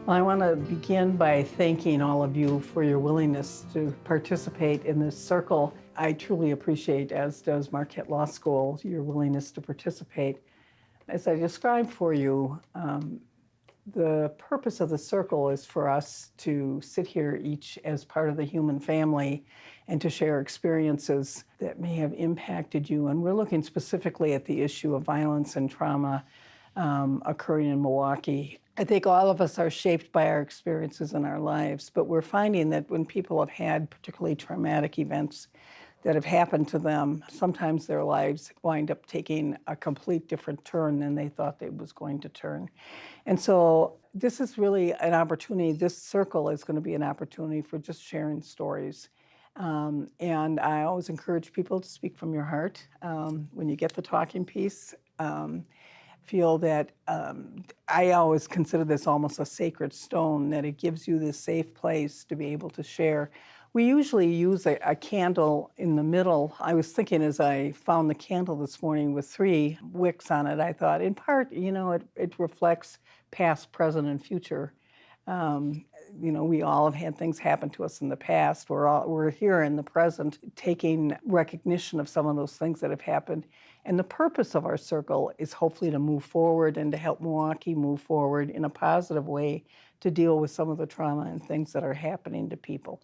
Well, I want to begin by thanking all of you for your willingness to participate in this circle. I truly appreciate, as does Marquette Law School, your willingness to participate. As I described for you, the purpose of the circle is for us to sit here each as part of the human family and to share experiences that may have impacted you. And we're looking specifically at the issue of violence and trauma occurring in Milwaukee. I think all of us are shaped by our experiences in our lives, but we're finding that when people have had particularly traumatic events that have happened to them, sometimes their lives wind up taking a complete different turn than they thought they was going to turn. And so this is really an opportunity. This circle is going to be an opportunity for just sharing stories. And I always encourage people to speak from your heart. When you get the talking piece, feel that I always consider this almost a sacred stone, that it gives you this safe place to be able to share. We usually use a candle in the middle. I was thinking as I found the candle this morning with 3 wicks on it, I thought in part, it reflects past, present, and future. We all have had things happen to us in the past. We're here in the present, taking recognition of some of those things that have happened. And the purpose of our circle is hopefully to move forward and to help Milwaukee move forward in a positive way to deal with some of the trauma and things that are happening to people.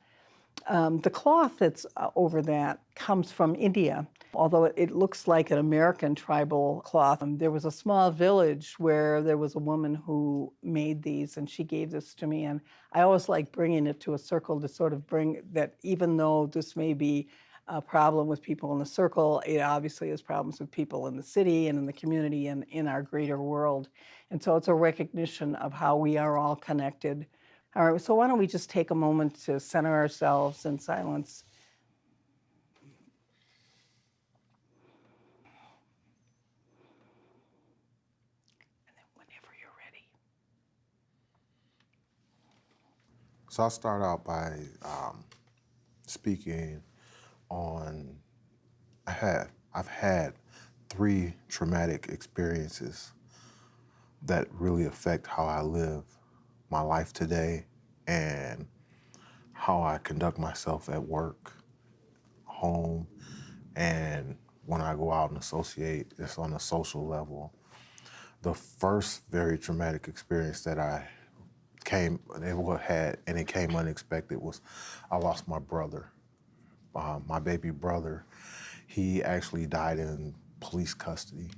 The cloth that's over that comes from India. Although it looks like an American tribal cloth, there was a small village where there was a woman who made these, and she gave this to me. And I always like bringing it to a circle to sort of bring that, even though this may be a problem with people in the circle, it obviously has problems with people in the city and in the community and in our greater world. And so it's a recognition of how we are all connected. All right, so why don't we just take a moment to center ourselves in silence. And then whenever you're ready. So I'll start out by speaking on, I've had 3 traumatic experiences that really affect how I live my life today and how I conduct myself at work, home, and when I go out and associate, it's on a social level. The first very traumatic experience that I it came unexpected was I lost my brother, my baby brother. He actually died in police custody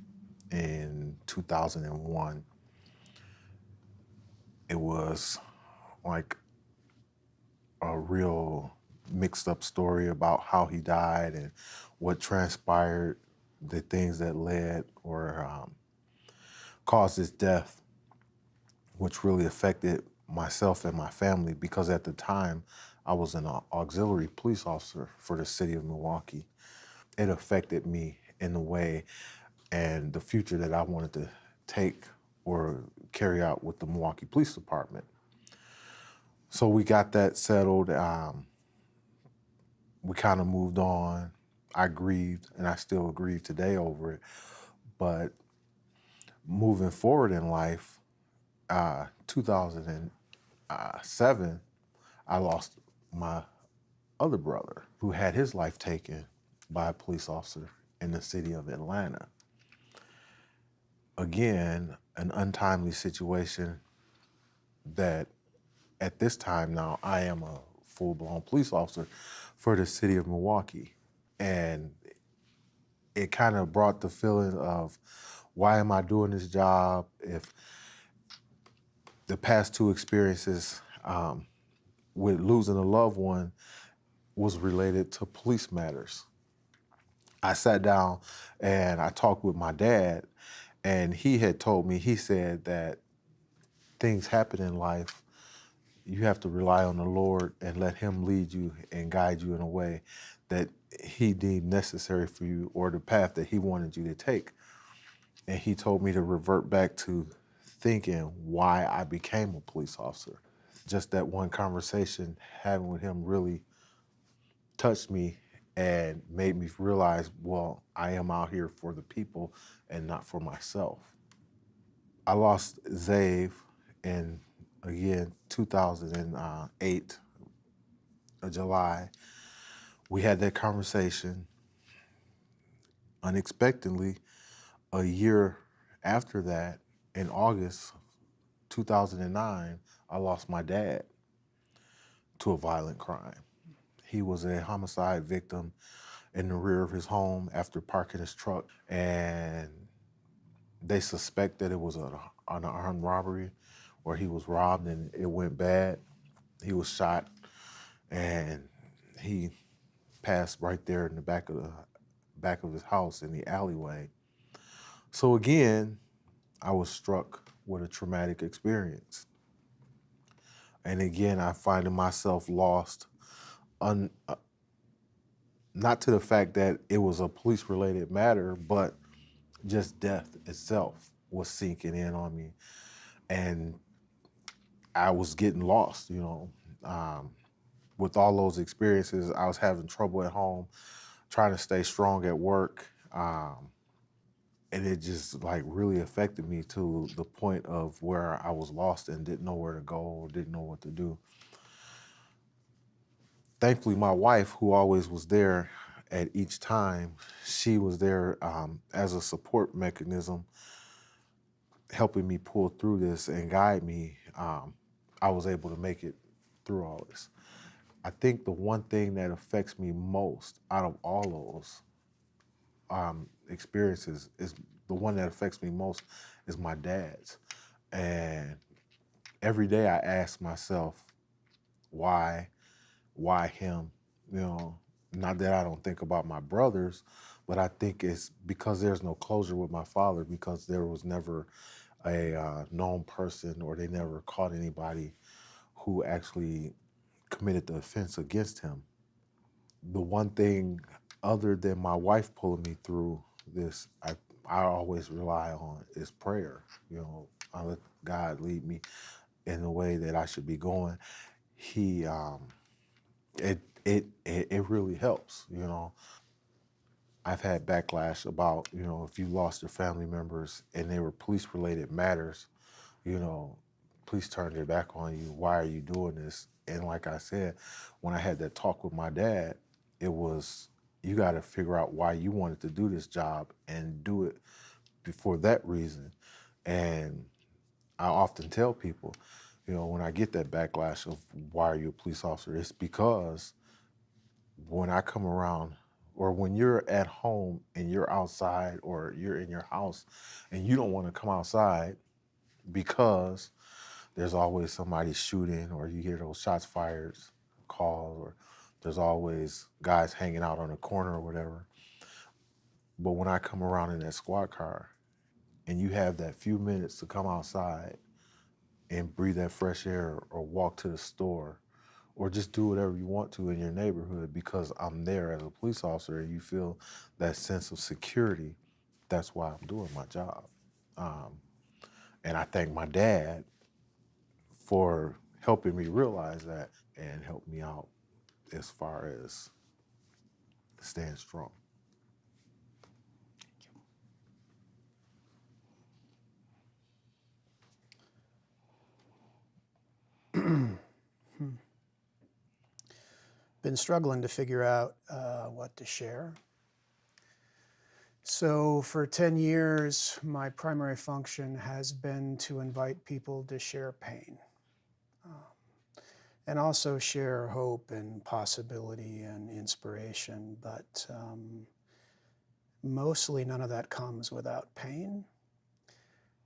in 2001. It was like a real mixed up story about how he died and what transpired, the things that led or caused his death, which really affected myself and my family because at the time I was an auxiliary police officer for the city of Milwaukee. It affected me in a way and the future that I wanted to take or carry out with the Milwaukee Police Department. So we got that settled. We kind of moved on. I grieved, and I still grieve today over it. But moving forward in life, 2007, I lost my other brother who had his life taken by a police officer in the city of Atlanta. Again, an untimely situation that at this time now I am a full-blown police officer for the city of Milwaukee. And it kind of brought the feeling of, why am I doing this job if the past 2 experiences with losing a loved one was related to police matters? I sat down and I talked with my dad, and he had told me, he said that things happen in life, you have to rely on the Lord and let him lead you and guide you in a way that he deemed necessary for you or the path that he wanted you to take. And he told me to revert back to thinking why I became a police officer. Just that one conversation having with him really touched me and made me realize, well, I am out here for the people and not for myself. I lost Zave in again, 2008, July. We had that conversation. Unexpectedly, a year after that, in August 2009, I lost my dad to a violent crime. He was a homicide victim in the rear of his home after parking his truck, and they suspect that it was an armed robbery where he was robbed and it went bad. He was shot and he passed right there in the back of his house in the alleyway. So again, I was struck with a traumatic experience. And again, I find myself lost, not to the fact that it was a police-related matter, but just death itself was sinking in on me. And I was getting lost, with all those experiences. I was having trouble at home, trying to stay strong at work. And it just like really affected me to the point of where I was lost and didn't know where to go or didn't know what to do. Thankfully, my wife, who always was there at each time, she was there as a support mechanism, helping me pull through this and guide me. I was able to make it through all this. I think the one thing that affects me most out of all those experiences is the one that affects me most is my dad's. And every day I ask myself, why him? Not that I don't think about my brothers, but I think it's because there's no closure with my father, because there was never a known person, or they never caught anybody who actually committed the offense against him. The one thing other than my wife pulling me through this, I always rely on is prayer. I let God lead me in the way that I should be going. He, it really helps. I've had backlash about, if you lost your family members and they were police-related matters, police turned their back on you. Why are you doing this? And like I said, when I had that talk with my dad, it was, you got to figure out why you wanted to do this job and do it for that reason. And I often tell people, when I get that backlash of why are you a police officer, it's because when I come around, or when you're at home and you're outside, or you're in your house and you don't want to come outside because there's always somebody shooting, or you hear those shots fired calls, or there's always guys hanging out on a corner or whatever. But when I come around in that squad car and you have that few minutes to come outside and breathe that fresh air, or walk to the store, or just do whatever you want to in your neighborhood because I'm there as a police officer, and you feel that sense of security, that's why I'm doing my job. And I thank my dad for helping me realize that and help me out as far as staying strong. Been struggling to figure out what to share. So for 10 years, my primary function has been to invite people to share pain, and also share hope and possibility and inspiration. But mostly none of that comes without pain.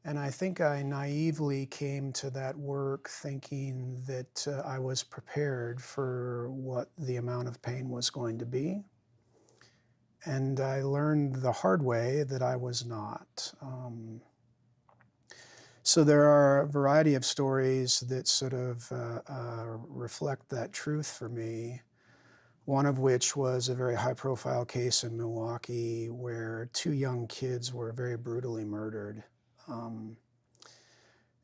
And I think I naively came to that work thinking that I was prepared for what the amount of pain was going to be. And I learned the hard way that I was not. So there are a variety of stories that sort of reflect that truth for me. One of which was a very high-profile case in Milwaukee where 2 young kids were very brutally murdered.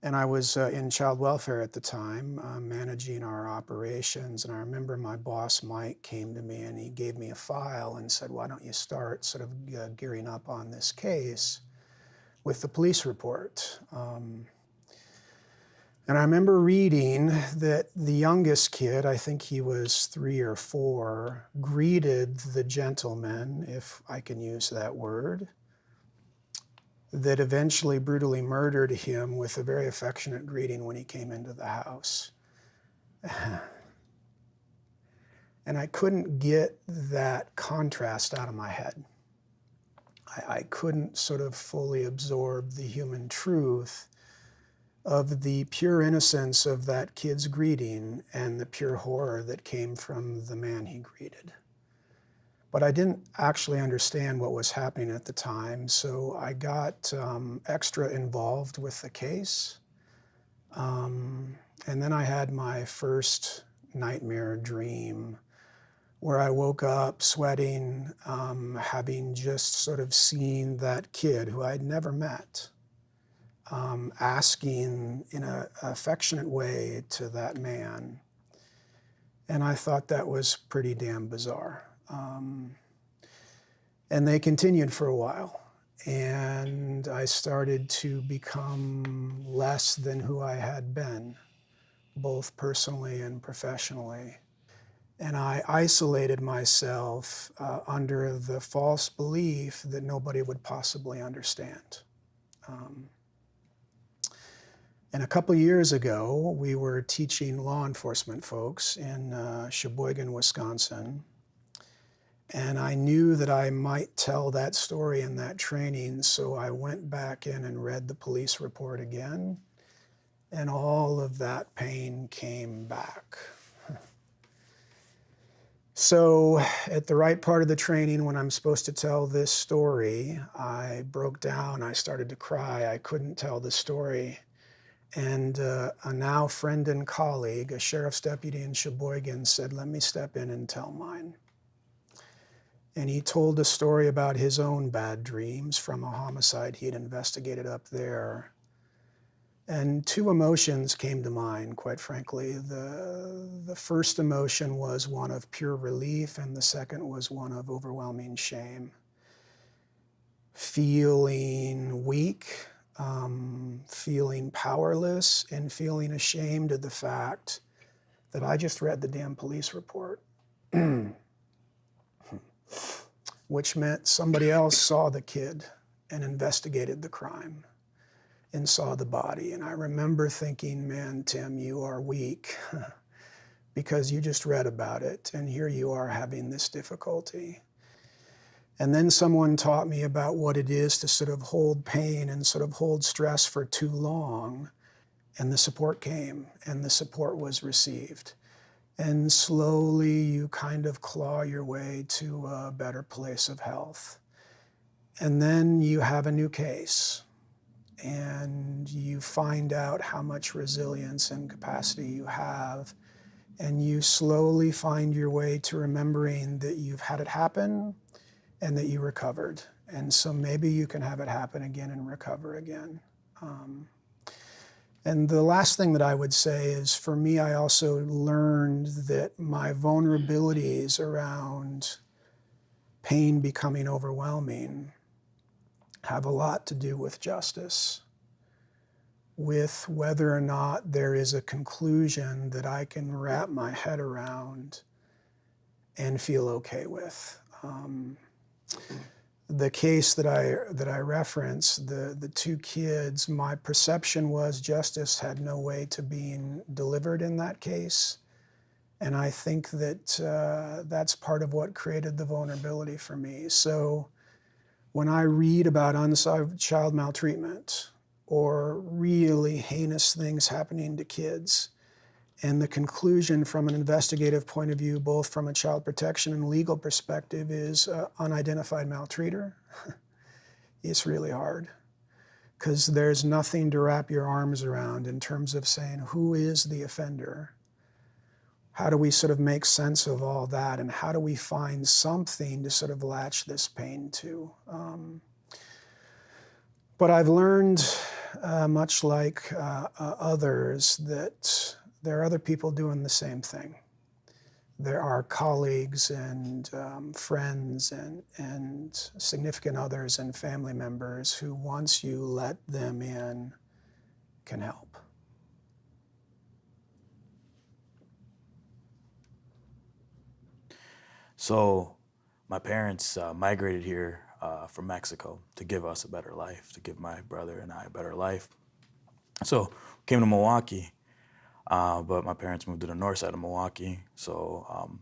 And I was in child welfare at the time, managing our operations. And I remember my boss, Mike, came to me and he gave me a file and said, why don't you start sort of gearing up on this case with the police report? And I remember reading that the youngest kid, I think he was 3 or 4, greeted the gentleman, if I can use that word, that eventually brutally murdered him with a very affectionate greeting when he came into the house. And I couldn't get that contrast out of my head. I couldn't sort of fully absorb the human truth of the pure innocence of that kid's greeting and the pure horror that came from the man he greeted. But I didn't actually understand what was happening at the time, so I got extra involved with the case. And then I had my first nightmare dream where I woke up sweating, having just sort of seen that kid who I'd never met, asking in an affectionate way to that man. And I thought that was pretty damn bizarre. And they continued for a while. And I started to become less than who I had been, both personally and professionally. And I isolated myself under the false belief that nobody would possibly understand. And a couple years ago, we were teaching law enforcement folks in Sheboygan, Wisconsin. And I knew that I might tell that story in that training, so I went back in and read the police report again, and all of that pain came back. So at the right part of the training, when I'm supposed to tell this story, I broke down, I started to cry, I couldn't tell the story. And a now friend and colleague, a sheriff's deputy in Sheboygan, said, "Let me step in and tell mine." And he told a story about his own bad dreams from a homicide he had investigated up there. And 2 emotions came to mind, quite frankly. The first emotion was one of pure relief, and the second was one of overwhelming shame. Feeling weak, feeling powerless, and feeling ashamed of the fact that I just read the damn police report. Which meant somebody else saw the kid and investigated the crime and saw the body. And I remember thinking, man, Tim, you are weak because you just read about it, and here you are having this difficulty. And then someone taught me about what it is to sort of hold pain and sort of hold stress for too long, and the support came, and the support was received. And slowly you kind of claw your way to a better place of health. And then you have a new case, and you find out how much resilience and capacity you have, and you slowly find your way to remembering that you've had it happen and that you recovered. And so maybe you can have it happen again and recover again. And the last thing that I would say is, for me, I also learned that my vulnerabilities around pain becoming overwhelming have a lot to do with justice, with whether or not there is a conclusion that I can wrap my head around and feel okay with. The case that I reference, the 2 kids, my perception was justice had no way to being delivered in that case. And I think that that's part of what created the vulnerability for me. So when I read about unsolved child maltreatment or really heinous things happening to kids, and the conclusion from an investigative point of view, both from a child protection and legal perspective, is unidentified maltreater, it's really hard, because there's nothing to wrap your arms around in terms of saying, who is the offender? How do we sort of make sense of all that, and how do we find something to sort of latch this pain to? But I've learned, much like others, that there are other people doing the same thing. There are colleagues and friends and significant others and family members who, once you let them in, can help. So my parents migrated here from Mexico to give us a better life, to give my brother and I a better life. So came to Milwaukee, but my parents moved to the north side of Milwaukee. So,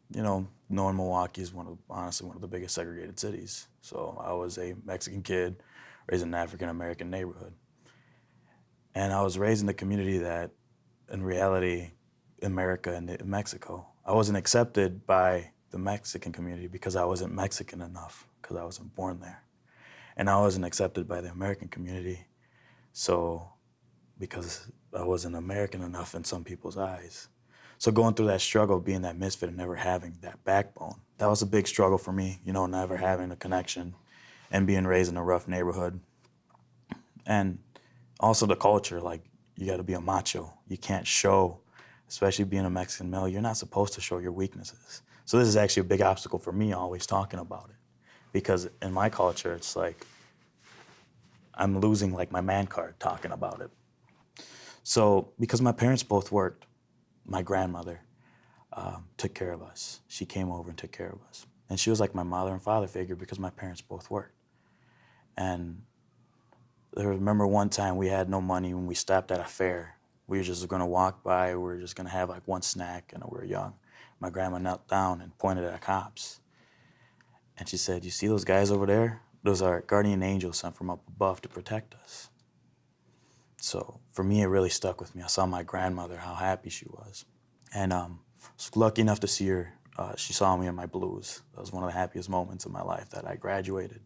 knowing Milwaukee is honestly one of the biggest segregated cities. So I was a Mexican kid raised in an African-American neighborhood. And I was raised in the community that, in reality, America and Mexico. I wasn't accepted by the Mexican community because I wasn't Mexican enough, because I wasn't born there. And I wasn't accepted by the American community, because I wasn't American enough in some people's eyes. So going through that struggle, being that misfit and never having that backbone, that was a big struggle for me, never having a connection and being raised in a rough neighborhood. And also the culture, like, you gotta be a macho. You can't show, especially being a Mexican male, you're not supposed to show your weaknesses. So this is actually a big obstacle for me, always talking about it. Because in my culture, it's like, I'm losing like my man card talking about it. So because my parents both worked, my grandmother took care of us. She came over and took care of us. And she was like my mother and father figure because my parents both worked. And I remember one time we had no money when we stopped at a fair. We were just gonna walk by, we were just gonna have like one snack, and we were young. My grandma knelt down and pointed at cops. And she said, "You see those guys over there? Those are guardian angels sent from up above to protect us." So for me, it really stuck with me. I saw my grandmother, how happy she was. And I was lucky enough to see her. She saw me in my blues. That was one of the happiest moments of my life, that I graduated.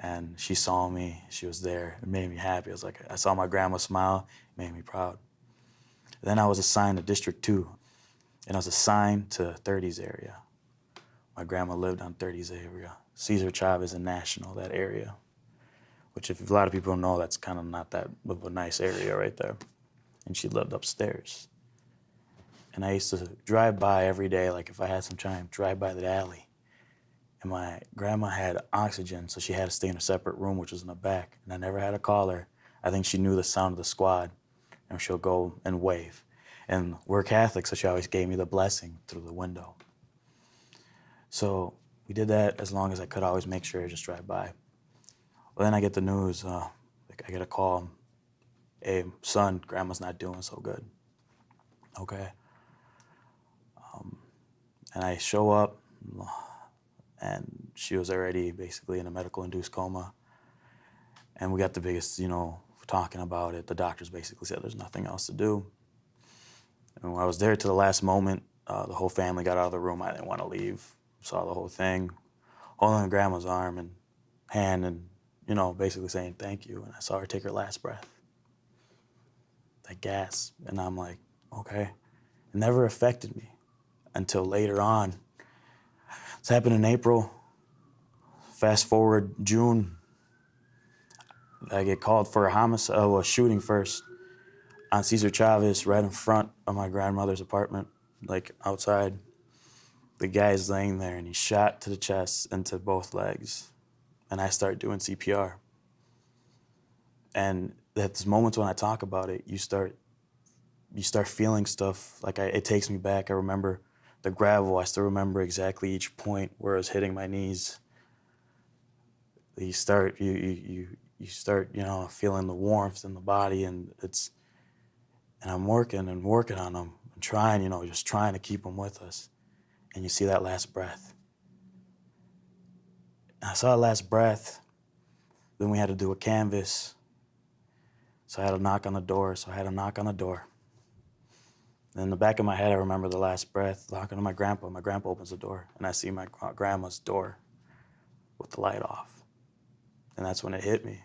And she saw me, she was there. It made me happy. I saw my grandma smile, it made me proud. Then I was assigned to District 2, and I was assigned to 30s area. My grandma lived on 30s area. Cesar Chavez and National, that area, which if a lot of people don't know, that's kind of not that of a nice area right there. And she lived upstairs. And I used to drive by every day, like if I had some time, drive by the alley. And my grandma had oxygen, so she had to stay in a separate room, which was in the back. And I never had to call her. I think she knew the sound of the squad, and she'll go and wave. And we're Catholic, so she always gave me the blessing through the window. So we did that as long as I could, always make sure I just drive by. Well, then I get the news, I get a call, "Hey, son, grandma's not doing so good." Okay. And I show up, and she was already basically in a medical-induced coma. And we got the biggest, talking about it. The doctors basically said there's nothing else to do. And when I was there to the last moment, the whole family got out of the room. I didn't want to leave. Saw the whole thing, holding on Grandma's arm and hand and, basically saying thank you. And I saw her take her last breath. I gasped, and I'm like, okay. It never affected me until later on. This happened in April. Fast forward June, I get called for a shooting first on Cesar Chavez, right in front of my grandmother's apartment, like outside. The guy's laying there, and he's shot to the chest and to both legs. And I start doing CPR. And at these moments when I talk about it, you start feeling stuff. Like it takes me back. I remember the gravel. I still remember exactly each point where it was hitting my knees. You start feeling the warmth in the body, and I'm working on them, and trying, just trying to keep them with us. And you see that last breath. And I saw that last breath. Then we had to do a canvas. So I had to knock on the door. And in the back of my head, I remember the last breath, talking to my grandpa. My grandpa opens the door, and I see my grandma's door with the light off. And that's when it hit me.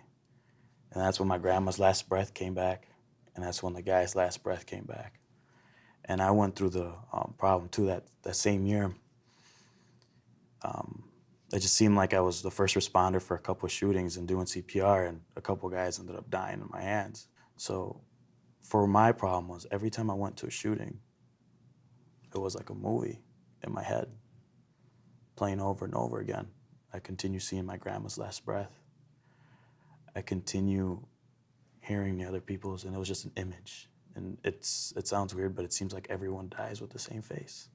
And that's when my grandma's last breath came back. And that's when the guy's last breath came back. And I went through the problem too that same year. It just seemed like I was the first responder for a couple of shootings and doing CPR, and a couple of guys ended up dying in my hands. So for my problem was every time I went to a shooting, it was like a movie in my head, playing over and over again. I continue seeing my grandma's last breath. I continue hearing the other people's, and it was just an image. And it sounds weird, but it seems like everyone dies with the same face.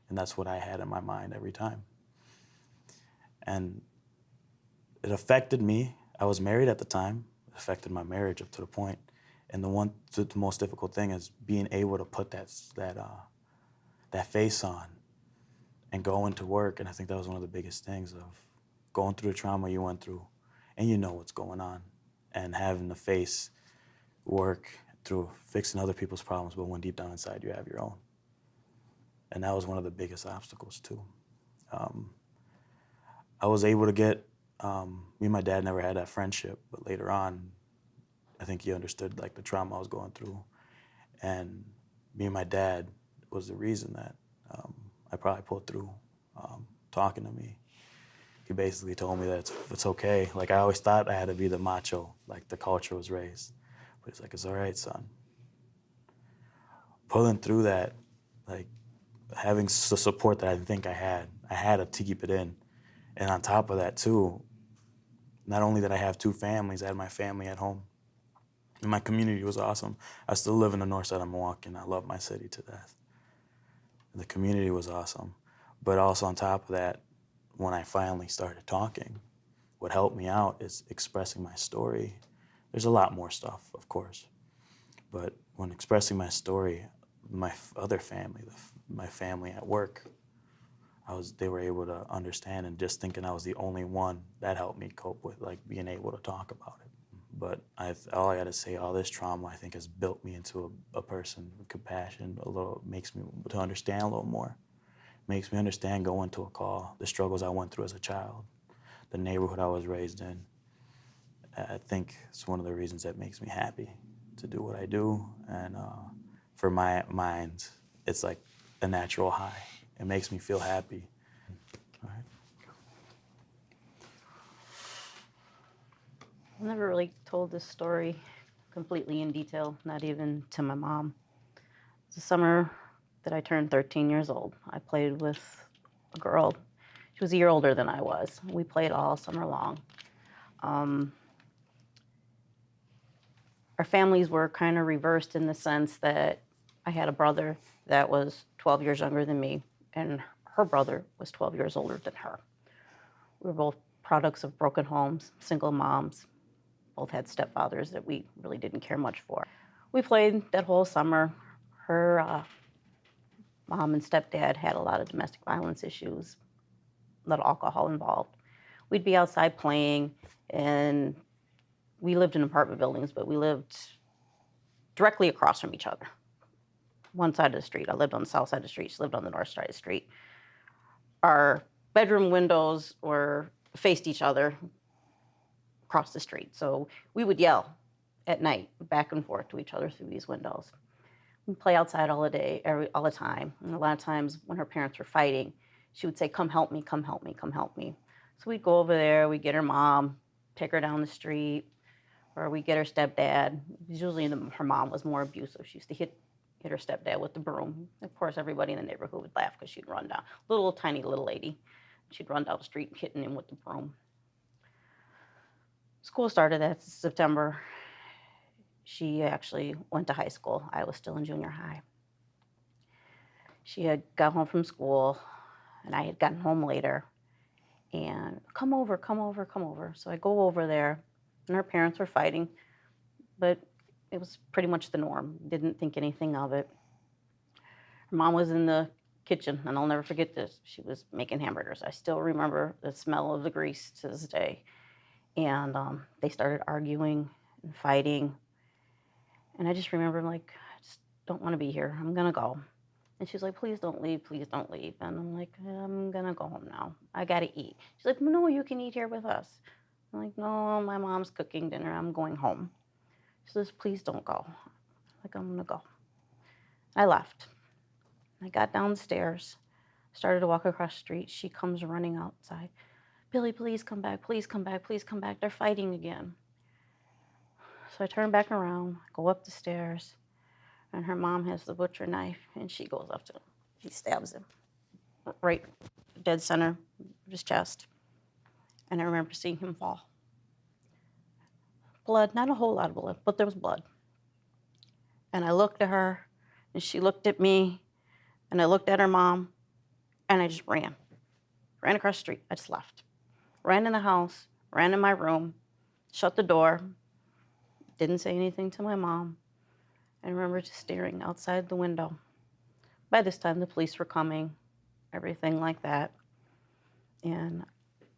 And that's what I had in my mind every time. And it affected me. I was married at the time. It affected my marriage up to the point. And the most difficult thing is being able to put that face on and go into work. And I think that was one of the biggest things of going through the trauma you went through, and you know what's going on, and having to face work through fixing other people's problems, but when deep down inside you have your own. And that was one of the biggest obstacles too. I was able to get, me and my dad never had that friendship, but later on, I think he understood like the trauma I was going through. And me and my dad was the reason that I probably pulled through talking to me. He basically told me that it's okay. Like I always thought I had to be the macho, like the culture was raised. But he's like, it's all right, son. Pulling through that, like having the support that I didn't think I had to keep it in. And on top of that too, not only did I have two families, I had my family at home. And my community was awesome. I still live in the north side of Milwaukee, and I love my city to death. And the community was awesome. But also on top of that, when I finally started talking, what helped me out is expressing my story. There's a lot more stuff, of course. But when expressing my story, my other family, my family at work, they were able to understand, and just thinking I was the only one, that helped me cope with like being able to talk about it. But all I gotta say, all this trauma I think has built me into a person with compassion, makes me to understand a little more. Makes me understand going to a call, the struggles I went through as a child, the neighborhood I was raised in. I think it's one of the reasons that makes me happy to do what I do. And for my mind, it's like a natural high. It makes me feel happy. All right. I've never really told this story completely in detail, not even to my mom. It's the summer that I turned 13 years old. I played with a girl. She was a year older than I was. We played all summer long. Our families were kind of reversed in the sense that I had a brother that was 12 years younger than me, and her brother was 12 years older than her. We were both products of broken homes, single moms, both had stepfathers that we really didn't care much for. We played that whole summer. Her mom and stepdad had a lot of domestic violence issues, a lot of alcohol involved. We'd be outside playing, and we lived in apartment buildings, but we lived directly across from each other. One side of the street. I lived on the south side of the street. She lived on the north side of the street. Our bedroom windows faced each other across the street. So we would yell at night back and forth to each other through these windows. We'd play outside all the day, all the time. And a lot of times when her parents were fighting, she would say, come help me, come help me, come help me. So we'd go over there, we'd get her mom, take her down the street, or we'd get her stepdad. Usually her mom was more abusive. She used to hit her stepdad with the broom. Of course, everybody in the neighborhood would laugh because she'd run down. Tiny little lady. She'd run down the street hitting him with the broom. School started that September. She actually went to high school. I was still in junior high. She had got home from school, and I had gotten home later. And come over, come over, come over. So I go over there, and her parents were fighting, but it was pretty much the norm. Didn't think anything of it. Her mom was in the kitchen, and I'll never forget this. She was making hamburgers. I still remember the smell of the grease to this day. And they started arguing and fighting. And I just remember, like, I just don't want to be here. I'm going to go. And she's like, please don't leave, please don't leave. And I'm like, I'm going to go home now. I got to eat. She's like, no, you can eat here with us. I'm like, no, my mom's cooking dinner. I'm going home. She says, please don't go. I'm like, I'm going to go. I left. I got down the stairs, started to walk across the street. She comes running outside. Billy, please come back, please come back, please come back. They're fighting again. So I turn back around, go up the stairs, and her mom has the butcher knife, and she goes up to him. She stabs him right dead center of his chest. And I remember seeing him fall. Blood, not a whole lot of blood, but there was blood. And I looked at her, and she looked at me, and I looked at her mom, And I just ran across the street. I just left. Ran in the house, ran in my room, shut the door, didn't say anything to my mom. I remember just staring outside the window. By this time, the police were coming, everything like that. And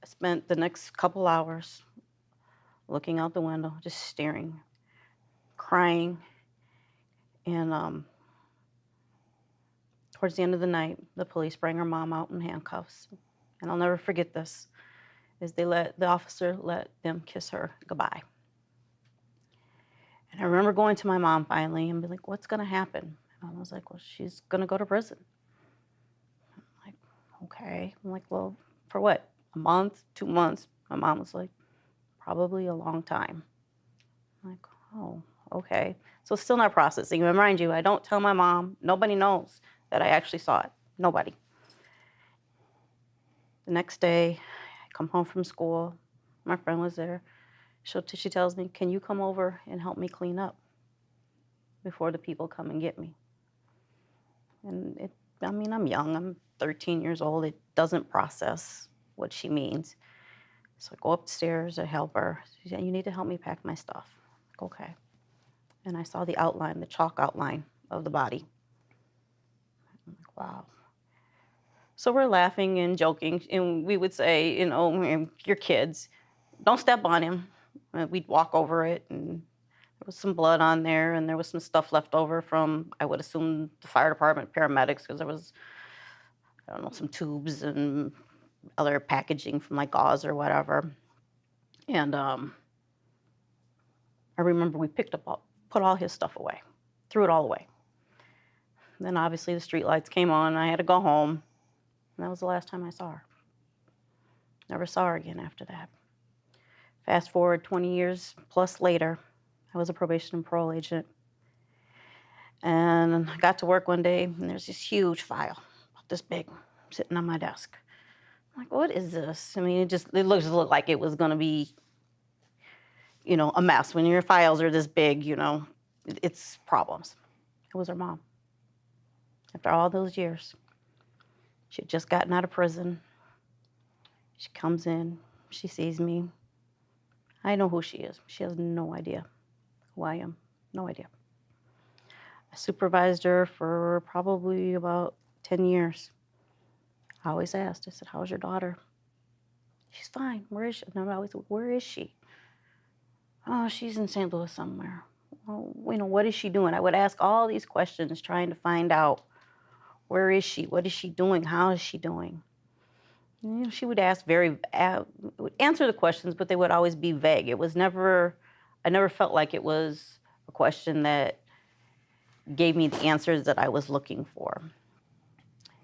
I spent the next couple hours looking out the window, just staring, crying. And towards the end of the night, the police bring her mom out in handcuffs. And I'll never forget this, is the officer let them kiss her goodbye. And I remember going to my mom finally and be like, what's gonna happen? And I was like, well, she's gonna go to prison. I'm like, okay. I'm like, well, for what? A month, 2 months? My mom was like, probably a long time. I'm like, oh, okay. So still not processing. And mind you, I don't tell my mom. Nobody knows that I actually saw it. Nobody. The next day, I come home from school. My friend was there. She tells me, can you come over and help me clean up before the people come and get me? And I'm young. I'm 13 years old. It doesn't process what she means. So I go upstairs, I help her. She said, you need to help me pack my stuff. I'm like, okay. And I saw the outline, the chalk outline of the body. I'm like, wow. So we're laughing and joking, and we would say, you're kids, don't step on him. We'd walk over it, and there was some blood on there, and there was some stuff left over from, I would assume, the fire department, paramedics, because there was, I don't know, some tubes and other packaging from like gauze or whatever. And I remember we put all his stuff away, threw it all away. Then obviously the street lights came on, and I had to go home. And that was the last time I saw her. Never saw her again after that. Fast forward 20 years plus later, I was a probation and parole agent. And I got to work one day, and there's this huge file, about this big, sitting on my desk. I'm like, what is this? I mean, it looked like it was going to be, a mess. When your files are this big, it's problems. It was her mom. After all those years, she had just gotten out of prison. She comes in, she sees me. I know who she is. She has no idea who I am. No idea. I supervised her for probably about 10 years. I always asked, I said, how's your daughter? She's fine. Where is she? And I always said, where is she? Oh, she's in St. Louis somewhere. Well, what is she doing? I would ask all these questions trying to find out, where is she? What is she doing? How is she doing? She would would answer the questions, but they would always be vague. I never felt like it was a question that gave me the answers that I was looking for.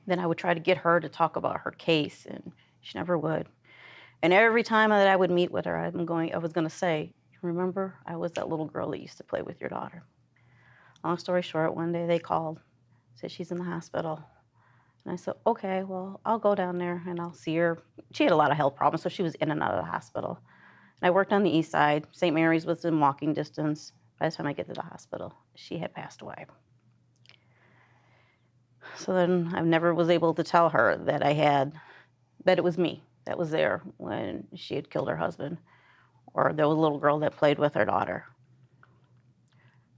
Then I would try to get her to talk about her case, and she never would. And every time that I would meet with her, I was going to say, remember, I was that little girl that used to play with your daughter. Long story short, one day they called, said she's in the hospital. And I said, okay, well, I'll go down there and I'll see her. She had a lot of health problems, so she was in and out of the hospital. And I worked on the east side. St. Mary's was in walking distance. By the time I get to the hospital, she had passed away. So then I never was able to tell her that it was me that was there when she had killed her husband, or there was a little girl that played with her daughter.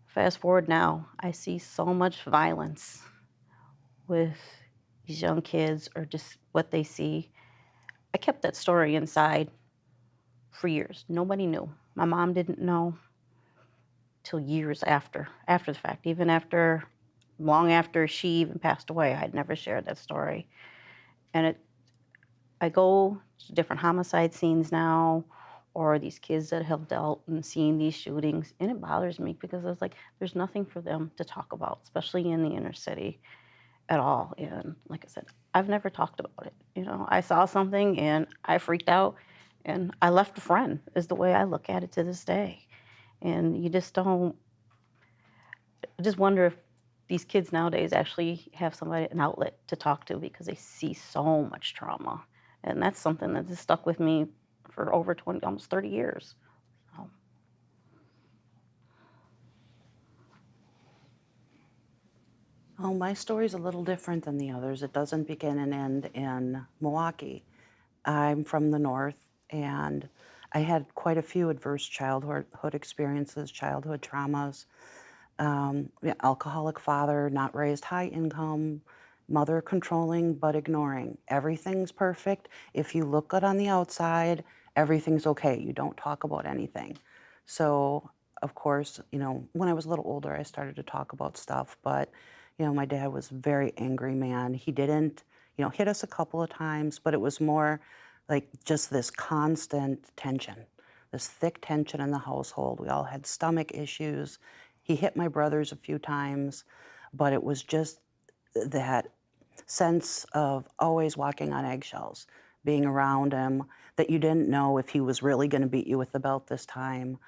Fast forward now, I see so much violence with these young kids, or just what they see. I kept that story inside for years. Nobody knew. My mom didn't know till years after the fact. Even long after she even passed away, I'd never shared that story. And I go to different homicide scenes now, or these kids that have dealt and seen these shootings, and it bothers me because it's like there's nothing for them to talk about, especially in the inner city at all. And like I said, I've never talked about it. I saw something and I freaked out, and I left a friend, is the way I look at it to this day. And you just don't, I just wonder if these kids nowadays actually have an outlet to talk to, because they see so much trauma. And that's something that has stuck with me for over 20, almost 30 years. So. Oh, my story's a little different than the others. It doesn't begin and end in Milwaukee. I'm from the north, and I had quite a few adverse childhood experiences, childhood traumas. Yeah, alcoholic father, not raised high income, mother controlling but ignoring. Everything's perfect. If you look good on the outside, everything's okay. You don't talk about anything. So, of course, when I was a little older, I started to talk about stuff, but, my dad was a very angry man. He didn't, hit us a couple of times, but it was more like just this constant tension, this thick tension in the household. We all had stomach issues. He hit my brothers a few times, but it was just that sense of always walking on eggshells, being around him, that you didn't know if he was really going to beat you with the belt this time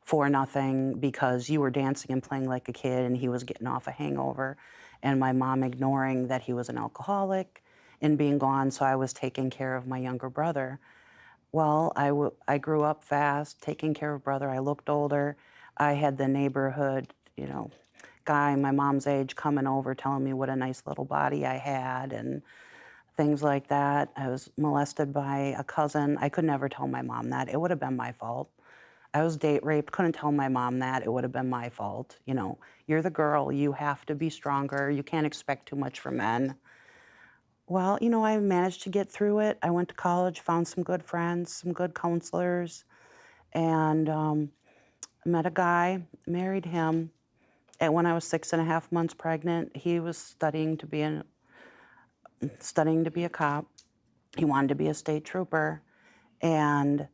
for nothing because you were dancing and playing like a kid and he was getting off a hangover. And my mom ignoring that he was an alcoholic and being gone, so I was taking care of my younger brother. Well, I grew up fast, taking care of brother. I looked older. I had the neighborhood, guy my mom's age coming over telling me what a nice little body I had and things like that. I was molested by a cousin. I could never tell my mom that. It would have been my fault. I was date raped, couldn't tell my mom that. It would have been my fault. You're the girl. You have to be stronger. You can't expect too much from men. Well, I managed to get through it. I went to college, found some good friends, some good counselors, and met a guy, married him. And when I was 6.5 months pregnant, he was studying to be a cop. He wanted to be a state trooper, and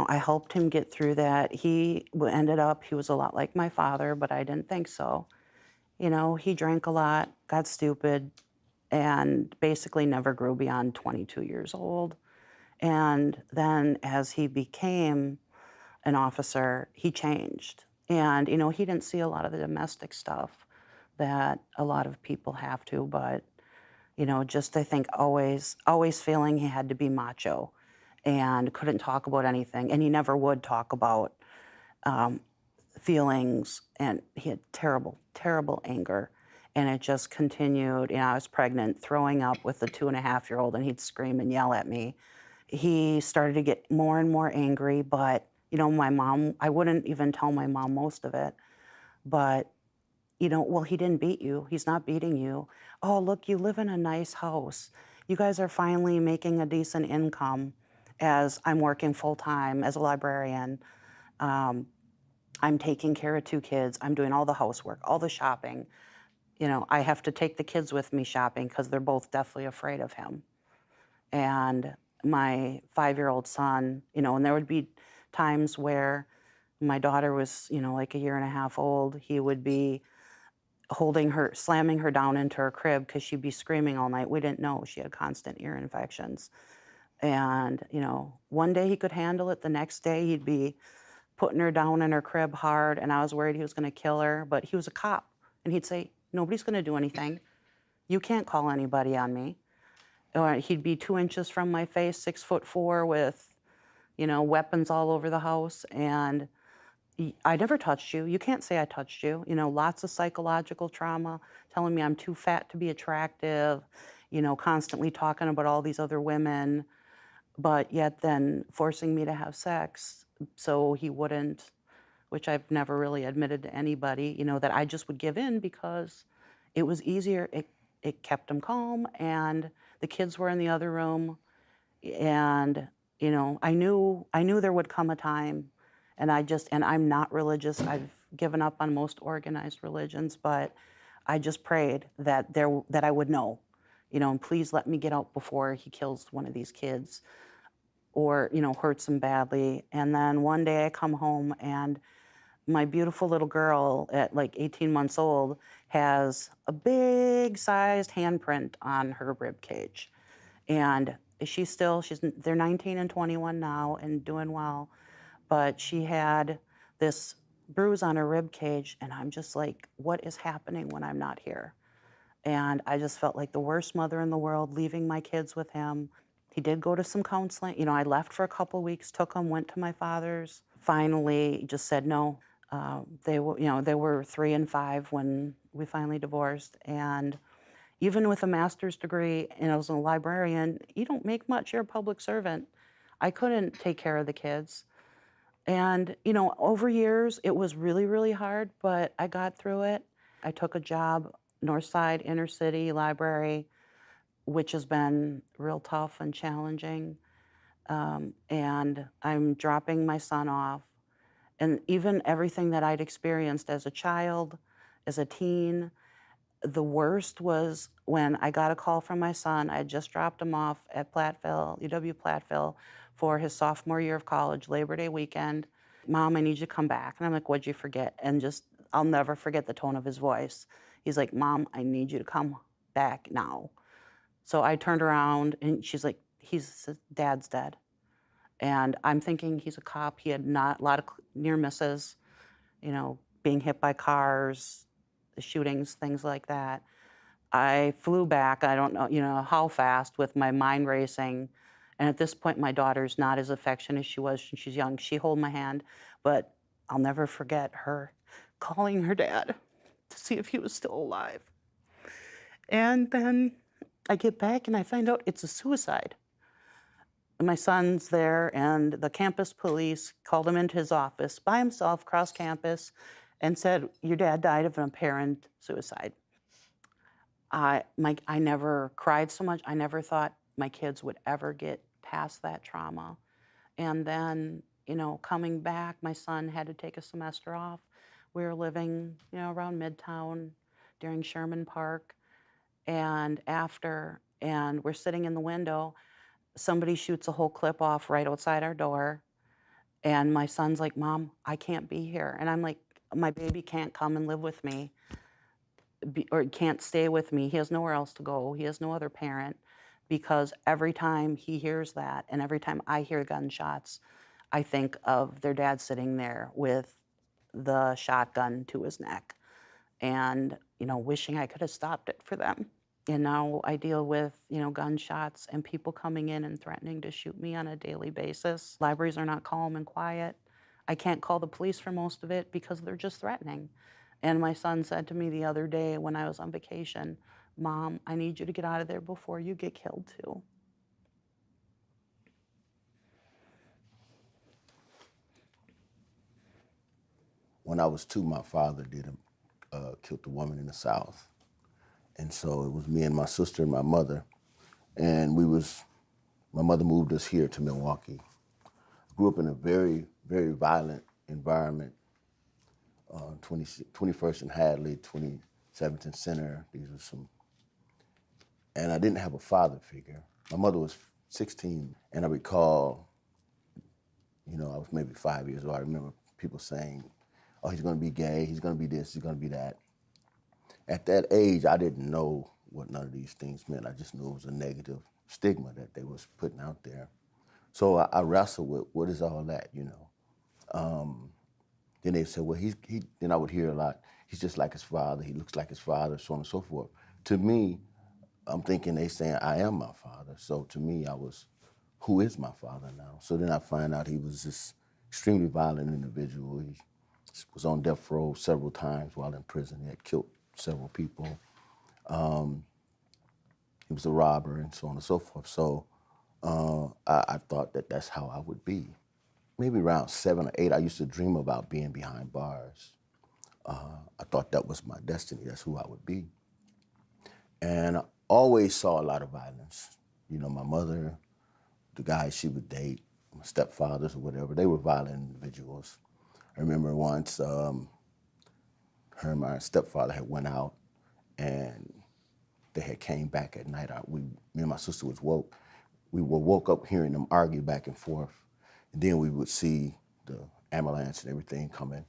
I helped him get through that. He was a lot like my father, but I didn't think so. He drank a lot, got stupid, and basically never grew beyond 22 years old. And then as he became an officer, he changed. And, he didn't see a lot of the domestic stuff that a lot of people have to, but, just I think always feeling he had to be macho and couldn't talk about anything. And he never would talk about feelings. And he had terrible, terrible anger. And it just continued. I was pregnant, throwing up with a 2.5-year-old, and he'd scream and yell at me. He started to get more and more angry, but my mom, I wouldn't even tell my mom most of it, but, well, he didn't beat you. He's not beating you. Oh, look, you live in a nice house. You guys are finally making a decent income as I'm working full-time as a librarian. I'm taking care of 2 kids. I'm doing all the housework, all the shopping. I have to take the kids with me shopping because they're both deathly afraid of him. And my 5-year-old son, and there would be times where my daughter was, like a 1.5 years old, he would be holding her, slamming her down into her crib because she'd be screaming all night. We didn't know she had constant ear infections. And, one day he could handle it. The next day he'd be putting her down in her crib hard, and I was worried he was going to kill her, but he was a cop. And he'd say, nobody's going to do anything. You can't call anybody on me. Or he'd be 2 inches from my face, 6'4", with, weapons all over the house. And I never touched you. You can't say I touched you. Lots of psychological trauma, telling me I'm too fat to be attractive, constantly talking about all these other women, but yet then forcing me to have sex so he wouldn't, which I've never really admitted to anybody, that I just would give in because it was easier. It kept him calm, and the kids were in the other room. And, I knew there would come a time, and I'm not religious. I've given up on most organized religions, but I just prayed that I would know, and please let me get out before he kills one of these kids or, hurts them badly. And then one day I come home, and my beautiful little girl at like 18 months old has a big sized handprint on her rib cage. And they're 19 and 21 now and doing well, but she had this bruise on her rib cage, and I'm just like, what is happening when I'm not here? And I just felt like the worst mother in the world, leaving my kids with him. He did go to some counseling. I left for a couple weeks, took him, went to my father's. Finally, just said, no, They were 3 and 5 when we finally divorced, and even with a master's degree and I was a librarian, you don't make much. You're a public servant. I couldn't take care of the kids. And, over years, it was really, really hard, but I got through it. I took a job, Northside Inner City Library, which has been real tough and challenging. And I'm dropping my son off. And even everything that I'd experienced as a child, as a teen, the worst was when I got a call from my son. I had just dropped him off at Platteville, UW Platteville, for his sophomore year of college, Labor Day weekend. Mom, I need you to come back. And I'm like, what'd you forget? And I'll never forget the tone of his voice. He's like, Mom, I need you to come back now. So I turned around and she's like, Dad's dead. And I'm thinking he's a cop. He had not a lot of near misses, being hit by cars, the shootings, things like that. I flew back, I don't know, how fast, with my mind racing. And at this point, my daughter's not as affectionate as she was when she's young. She held my hand, but I'll never forget her calling her dad to see if he was still alive. And then I get back and I find out it's a suicide. My son's there, and the campus police called him into his office by himself, across campus, and said, your dad died of an apparent suicide. I never cried so much. I never thought my kids would ever get past that trauma. And then, coming back, my son had to take a semester off. We were living, around Midtown during Sherman Park. And we're sitting in the window, somebody shoots a whole clip off right outside our door. And my son's like, Mom, I can't be here. And I'm like, my baby can't come and live with me, or can't stay with me. He has nowhere else to go. He has no other parent, because every time he hears that and every time I hear gunshots, I think of their dad sitting there with the shotgun to his neck and, wishing I could have stopped it for them. And now I deal with, gunshots and people coming in and threatening to shoot me on a daily basis. Libraries are not calm and quiet. I can't call the police for most of it because they're just threatening. And my son said to me the other day when I was on vacation, Mom, I need you to get out of there before you get killed too. When I was 2, my father killed a woman in the South. And so it was me and my sister and my mother. And my mother moved us here to Milwaukee. Grew up in a very, very violent environment. 21st and Hadley, 27th and Center. These were some. And I didn't have a father figure. My mother was 16, and I recall, I was maybe 5 years old. I remember people saying, oh, he's gonna be gay, he's gonna be this, he's gonna be that. At that age, I didn't know what none of these things meant. I just knew it was a negative stigma that they was putting out there. So I wrestled with, what is all that, Then they said, well, then I would hear a lot, he's just like his father, he looks like his father, so on and so forth. To me, I'm thinking they saying I am my father. So to me, who is my father now? So then I find out he was this extremely violent individual. He was on death row several times while in prison. He had killed several people. He was a robber and so on and so forth. So I thought that that's how I would be. Maybe around 7 or 8, I used to dream about being behind bars. I thought that was my destiny. That's who I would be. And I always saw a lot of violence. My mother, the guys she would date, my stepfathers or whatever, they were violent individuals. I remember once her and my stepfather had went out and they had came back at night. Me and my sister was woke. We were woke up hearing them argue back and forth. And then we would see the ambulance and everything coming.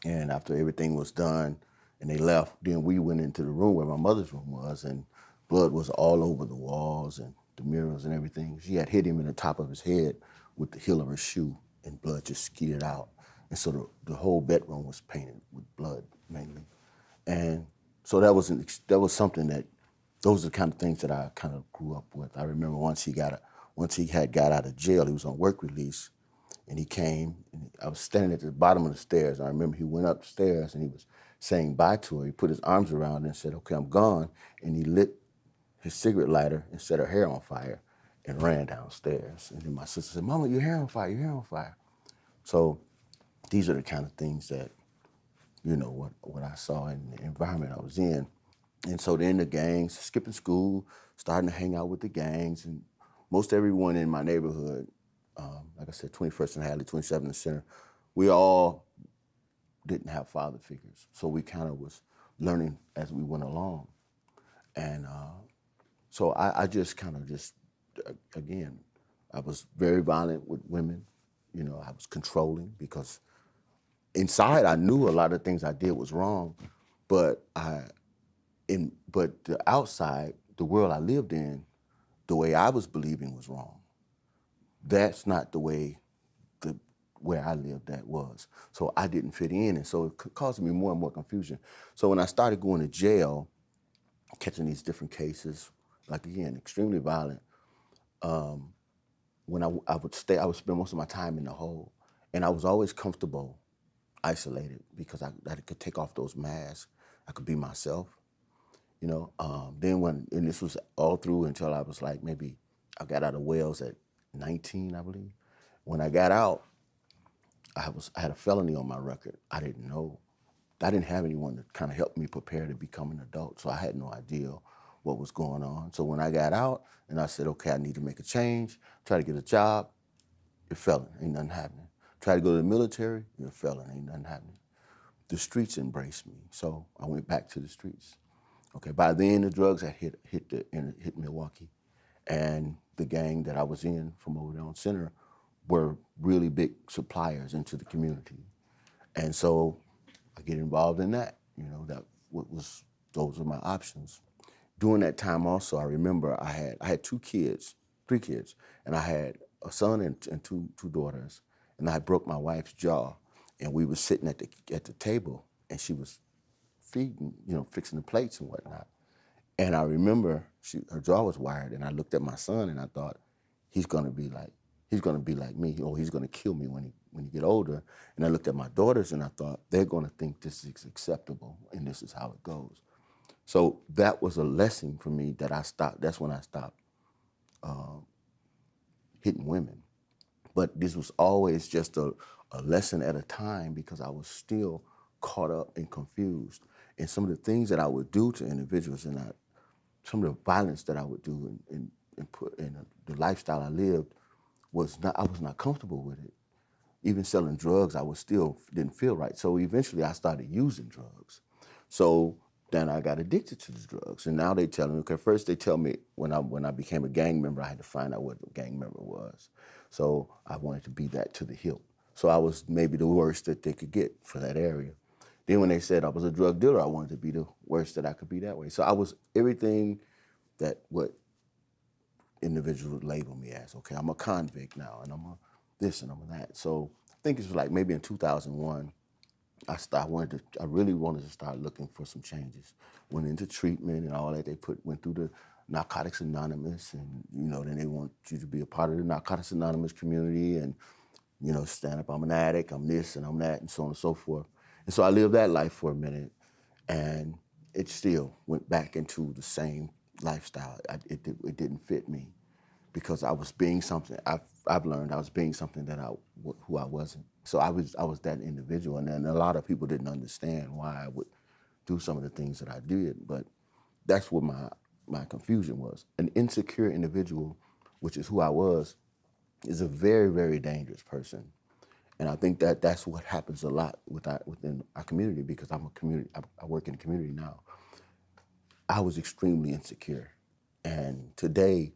And after everything was done and they left, then we went into the room where my mother's room was, and blood was all over the walls and the mirrors and everything. She had hit him in the top of his head with the heel of her shoe, and blood just skeeted out. And so the whole bedroom was painted with blood mainly. And so that was something that, those are the kind of things that I kind of grew up with. I remember once he had got out of jail, he was on work release, And he came, and I was standing at the bottom of the stairs. I remember he went upstairs and he was saying bye to her. He put his arms around her and said, okay, I'm gone. And he lit his cigarette lighter and set her hair on fire and ran downstairs. And then my sister said, Mama, your hair on fire, your hair on fire. So these are the kind of things that, you know, what I saw in the environment I was in. And so then the gangs, skipping school, starting to hang out with the gangs. And most everyone in my neighborhood, like I said, 21st and Hadley, 27th and Center, we all didn't have father figures. So we kind of was learning as we went along. And so I just kind of again, I was very violent with women. You know, I was controlling because inside I knew a lot of things I did was wrong, but the outside, the world I lived in, the way I was believing was wrong. That's not the way where I lived that was. So I didn't fit in, and so it caused me more and more confusion. So when I started going to jail, catching these different cases, like again, extremely violent, when I would spend most of my time in the hole, and I was always comfortable, isolated, because I could take off those masks. I could be myself, you know. And this was all through until I was like, maybe I got out of Wales at 19, I believe. When I got out, I had a felony on my record. I didn't know. I didn't have anyone to kind of help me prepare to become an adult, so I had no idea what was going on. So when I got out and I said, okay, I need to make a change, try to get a job, you're a felon, ain't nothing happening. Try to go to the military, you're a felon, ain't nothing happening. The streets embraced me, so I went back to the streets. Okay, by then the drugs had hit Milwaukee, and the gang that I was in from over there on Center were really big suppliers into the community. And so I get involved in that, you know, those were my options. During that time also, I remember I had three kids, and I had a son and two daughters, and I broke my wife's jaw, and we were sitting at the table, and she was feeding, you know, fixing the plates and whatnot. And I remember her jaw was wired, and I looked at my son and I thought, he's gonna be like me, or he's gonna kill me when he get older. And I looked at my daughters and I thought, they're gonna think this is acceptable and this is how it goes. So that was a lesson for me that I stopped. That's when I stopped hitting women. But this was always just a lesson at a time, because I was still caught up and confused. And some of the things that I would do to individuals, and some of the violence that I would do and put in the lifestyle I lived, I was not comfortable with it. Even selling drugs, I was still didn't feel right. So eventually I started using drugs. So then I got addicted to the drugs. And now they tell me, okay, first they tell me when I became a gang member, I had to find out what a gang member was. So I wanted to be that to the hilt. So I was maybe the worst that they could get for that area. Then when they said I was a drug dealer, I wanted to be the worst that I could be that way. So I was everything that what individuals would label me as. Okay, I'm a convict now, and I'm a this and I'm a that. So I think it was like maybe in 2001, I really wanted to start looking for some changes. Went into treatment and all that. Went through the Narcotics Anonymous, and you know, then they want you to be a part of the Narcotics Anonymous community, and you know, stand up. I'm an addict. I'm this and I'm that, and so on and so forth. And so I lived that life for a minute, and it still went back into the same lifestyle. It didn't fit me, because I was being something. I've learned I was being something that who I wasn't. So I was that individual, and then a lot of people didn't understand why I would do some of the things that I did. But that's what my confusion was. An insecure individual, which is who I was, is a very, very dangerous person. And I think that's what happens a lot within our community, because I work in the community now. I was extremely insecure. And today,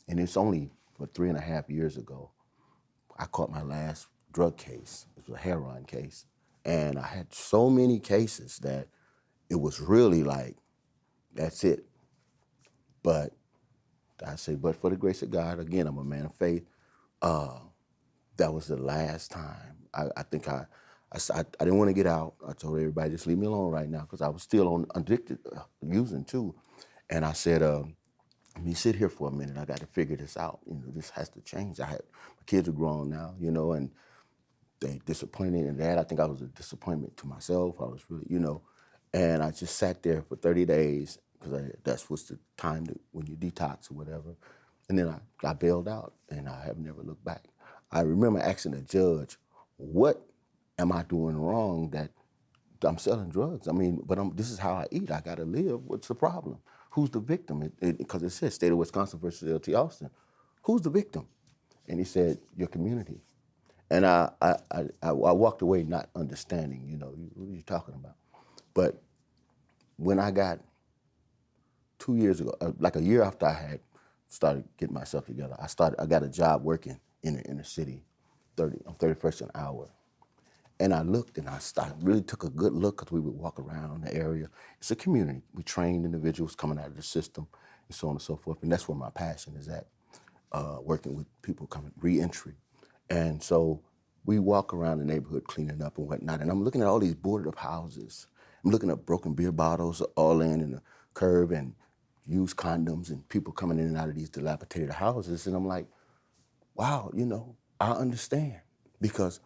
and it's only 3.5 years ago, I caught my last drug case. It was a heroin case. And I had so many cases that it was really like, that's it. But I say, but for the grace of God, again, I'm a man of faith. That was the last time. I think I didn't want to get out. I told everybody, just leave me alone right now, because I was still addicted, using too. And I said, let me sit here for a minute. I got to figure this out. You know, this has to change. My kids are grown now, you know, and they disappointed in that. I think I was a disappointment to myself. I was really, and I just sat there for 30 days because that's what's the time when you detox or whatever. And then I bailed out, and I have never looked back. I remember asking the judge, what am I doing wrong that I'm selling drugs? I mean, but this is how I eat. I got to live. What's the problem? Who's the victim? Because it says State of Wisconsin versus LT Austin. Who's the victim? And he said, your community. And I walked away not understanding, what are you talking about? But when I got 2 years ago, like a year after I had started getting myself together, I got a job working in the inner city, on 31st an hour. And I looked and I really took a good look because we would walk around the area. It's a community. We trained individuals coming out of the system and so on and so forth. And that's where my passion is at, working with people coming, re-entry. And so we walk around the neighborhood cleaning up and whatnot. And I'm looking at all these boarded up houses. I'm looking at broken beer bottles all laying in the curb and used condoms and people coming in and out of these dilapidated houses. And I'm like, wow, I understand. Because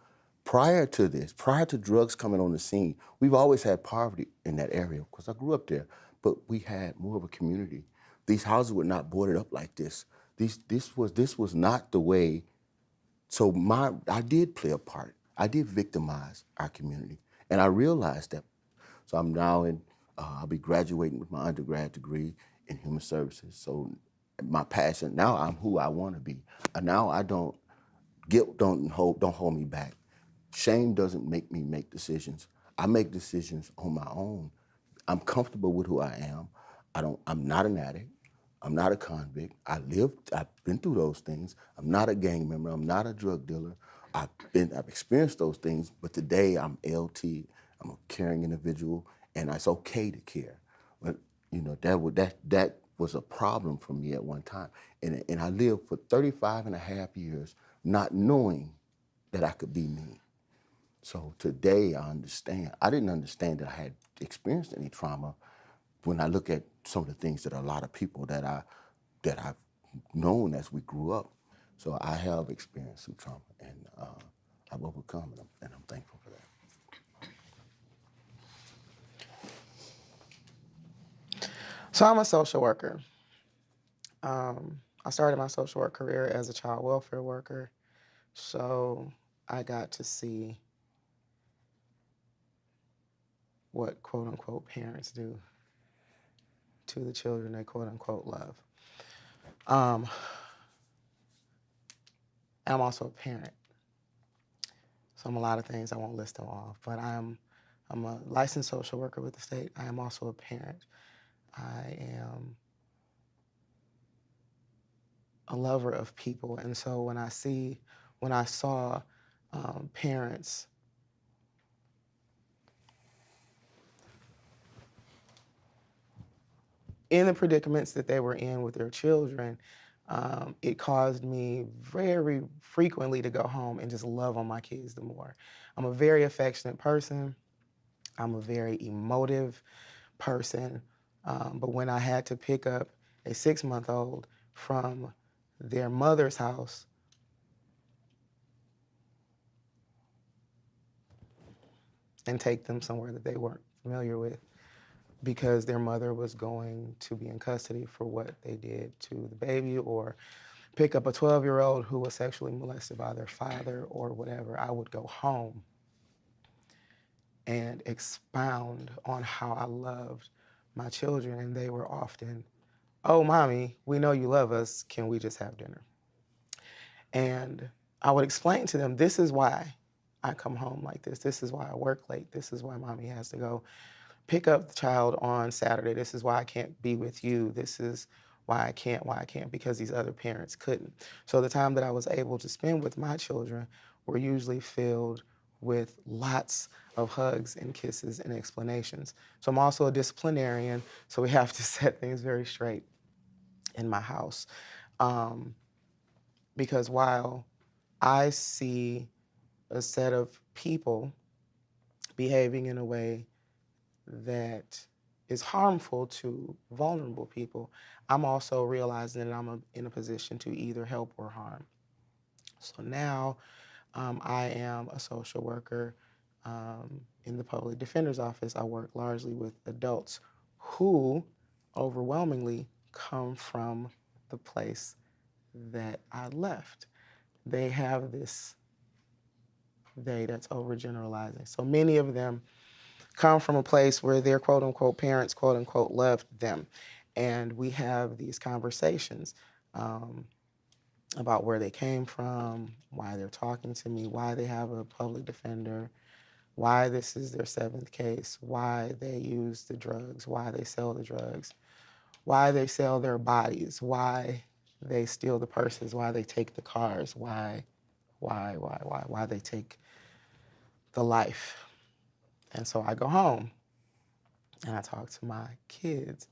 prior to drugs coming on the scene, we've always had poverty in that area because I grew up there, but we had more of a community. These houses were not boarded up like this. This was not the way. So I did play a part. I did victimize our community, and I realized that. So I'm now I'll be graduating with my undergrad degree in human services. So my passion, now I'm who I want to be. And now guilt don't hold me back. Shame doesn't make me make decisions. I make decisions on my own. I'm comfortable with who I am. I'm not an addict. I'm not a convict. I've been through those things. I'm not a gang member. I'm not a drug dealer. I've experienced those things, but today I'm LT. I'm a caring individual, and it's okay to care. But that was a problem for me at one time. And I lived for 35 and a half years not knowing that I could be me. So today I understand. I didn't understand that I had experienced any trauma when I look at some of the things that a lot of people that I've known as we grew up. So I have experienced some trauma, and I've overcome it, and I'm thankful for that. So I'm a social worker. I started my social work career as a child welfare worker, so I got to see what quote unquote parents do to the children they quote unquote love. I'm also a parent. So I'm a lot of things, I won't list them all, but I'm a licensed social worker with the state. I am also a parent. I am a lover of people. And so when I saw parents in the predicaments that they were in with their children, it caused me very frequently to go home and just love on my kids the more. I'm a very affectionate person. I'm a very emotive person. But when I had to pick up a 6-month-old from their mother's house, and take them somewhere that they weren't familiar with, because their mother was going to be in custody for what they did to the baby, or pick up a 12-year-old who was sexually molested by their father or whatever, I would go home and expound on how I loved my children. And they were often, oh, mommy, we know you love us. Can we just have dinner? And I would explain to them, this is why I come home like this. This is why I work late. This is why mommy has to go pick up the child on Saturday. This is why I can't be with you. This is why I can't, because these other parents couldn't. So the time that I was able to spend with my children were usually filled with lots of hugs and kisses and explanations. So I'm also a disciplinarian, so we have to set things very straight in my house. Because while I see a set of people behaving in a way that is harmful to vulnerable people, I'm also realizing that I'm in a position to either help or harm. So now I am a social worker in the public defender's office. I work largely with adults who overwhelmingly come from the place that I left. They have this they that's overgeneralizing. So many of them come from a place where their quote unquote parents quote unquote left them. And we have these conversations about where they came from, why they're talking to me, why they have a public defender, why this is their 7th case, why they use the drugs, why they sell the drugs, why they sell their bodies, why they steal the purses, why they take the cars, why they take the life. And so I go home and I talk to my kids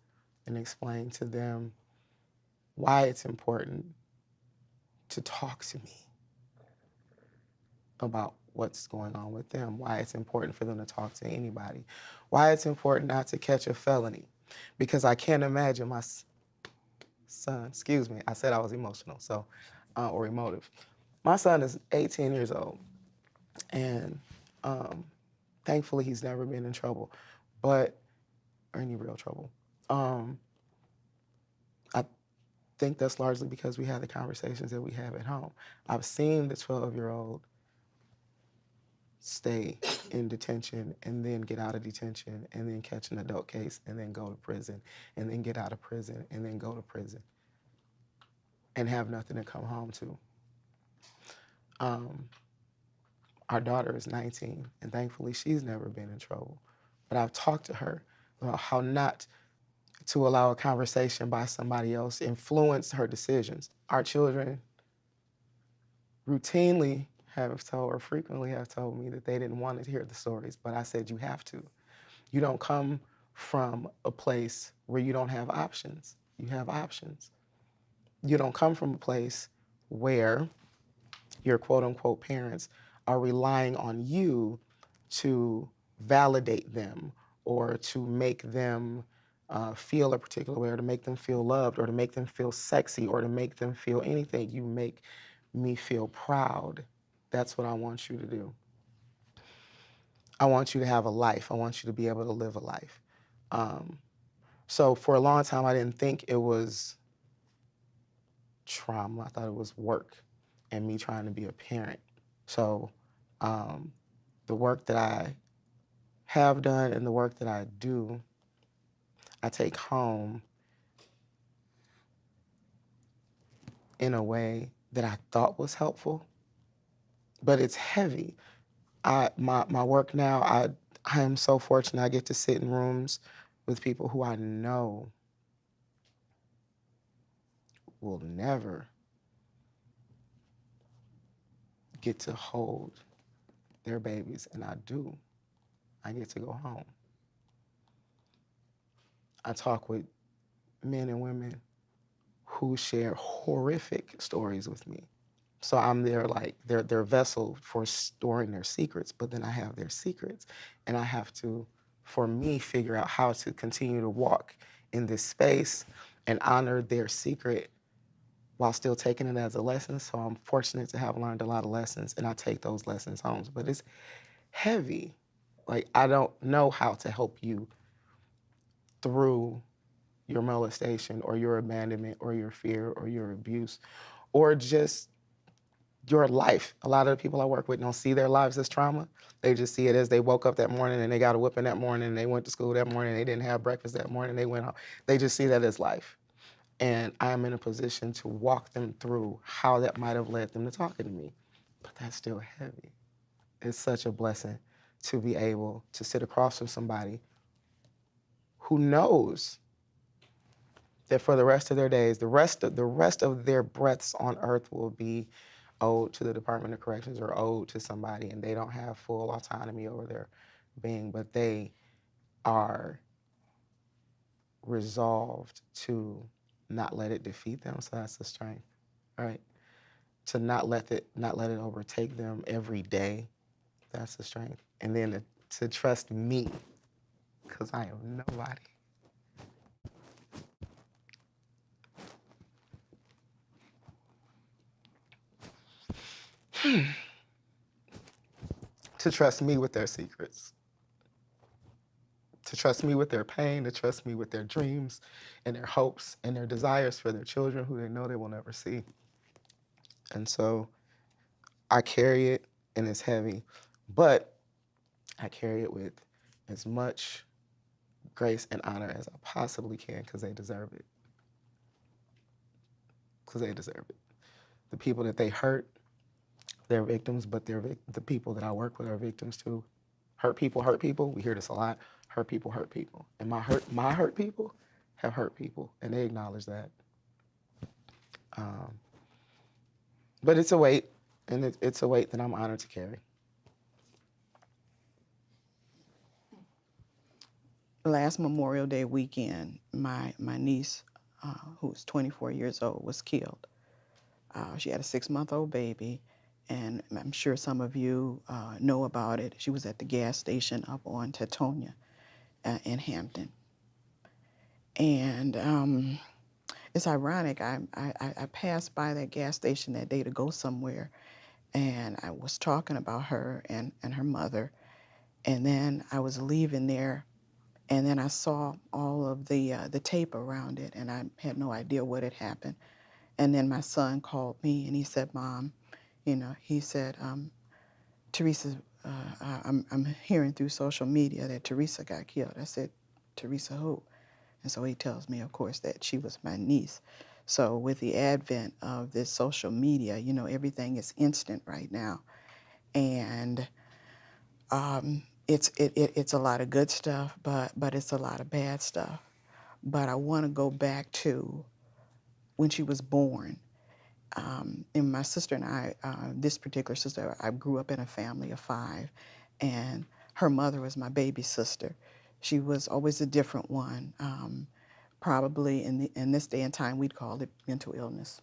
and explain to them why it's important to talk to me about what's going on with them, why it's important for them to talk to anybody, why it's important not to catch a felony. Because I can't imagine my son, excuse me, I said I was emotional, so, or emotive. My son is 18 years old, and thankfully he's never been in trouble, or any real trouble. I think that's largely because we have the conversations that we have at home. I've seen the 12-year-old stay in detention and then get out of detention and then catch an adult case and then go to prison and then get out of prison and then go to prison and have nothing to come home to. Our daughter is 19 and thankfully she's never been in trouble. But I've talked to her about how not to allow a conversation by somebody else influence her decisions. Our children routinely have told or frequently have told me that they didn't want to hear the stories, but I said, you have to. You don't come from a place where you don't have options. You have options. You don't come from a place where your quote unquote parents are relying on you to validate them or to make them feel a particular way or to make them feel loved or to make them feel sexy or to make them feel anything. You make me feel proud. That's what I want you to do. I want you to have a life. I want you to be able to live a life. So for a long time, I didn't think it was trauma. I thought it was work and me trying to be a parent. So the work that I have done and the work that I do, I take home in a way that I thought was helpful, but it's heavy. My work now, I am so fortunate I get to sit in rooms with people who I know will never get to hold their babies, and I do. I get to go home. I talk with men and women who share horrific stories with me. So I'm their vessel for storing their secrets, but then I have their secrets. And I have to, for me, figure out how to continue to walk in this space and honor their secret while still taking it as a lesson. So I'm fortunate to have learned a lot of lessons and I take those lessons home. But it's heavy. Like, I don't know how to help you through your molestation or your abandonment or your fear or your abuse or just your life. A lot of the people I work with don't see their lives as trauma. They just see it as they woke up that morning and they got a whipping that morning and they went to school that morning and they didn't have breakfast that morning, they went home. They just see that as life. And I'm in a position to walk them through how that might have led them to talking to me. But that's still heavy. It's such a blessing to be able to sit across from somebody who knows that for the rest of their days, the rest of their breaths on earth will be owed to the Department of Corrections or owed to somebody, and they don't have full autonomy over their being, but they are resolved to not let it defeat them. So that's the strength, right? To not let it overtake them every day. That's the strength. And then to trust me, because I am nobody. to trust me with their secrets, to trust me with their pain, to trust me with their dreams and their hopes and their desires for their children who they know they will never see. And so I carry it, and it's heavy, but I carry it with as much grace and honor as I possibly can, because they deserve it. Because they deserve it. The people that they hurt, they're victims, but the people that I work with are victims too. Hurt people hurt people. We hear this a lot. Hurt people hurt people. And my hurt people have hurt people, and they acknowledge that. But it's a weight, and it's a weight that I'm honored to carry. Last Memorial Day weekend, my niece, who was 24 years old, was killed. She had a 6-month-old baby, and I'm sure some of you know about it. She was at the gas station up on Teutonia in Hampton. And it's ironic, I passed by that gas station that day to go somewhere, and I was talking about her and her mother, and then I was leaving there, and then I saw all of the tape around it, and I had no idea what had happened. And then my son called me, and he said, "Mom, he said, Teresa, I'm hearing through social media that Teresa got killed." I said, "Teresa who?" And so he tells me, of course, that she was my niece. So with the advent of this social media, everything is instant right now. And it's a lot of good stuff, but it's a lot of bad stuff. But I want to go back to when she was born. And my sister and I, this particular sister, I grew up in a family of 5, and her mother was my baby sister. She was always a different one. Probably in this day and time, we'd call it mental illness.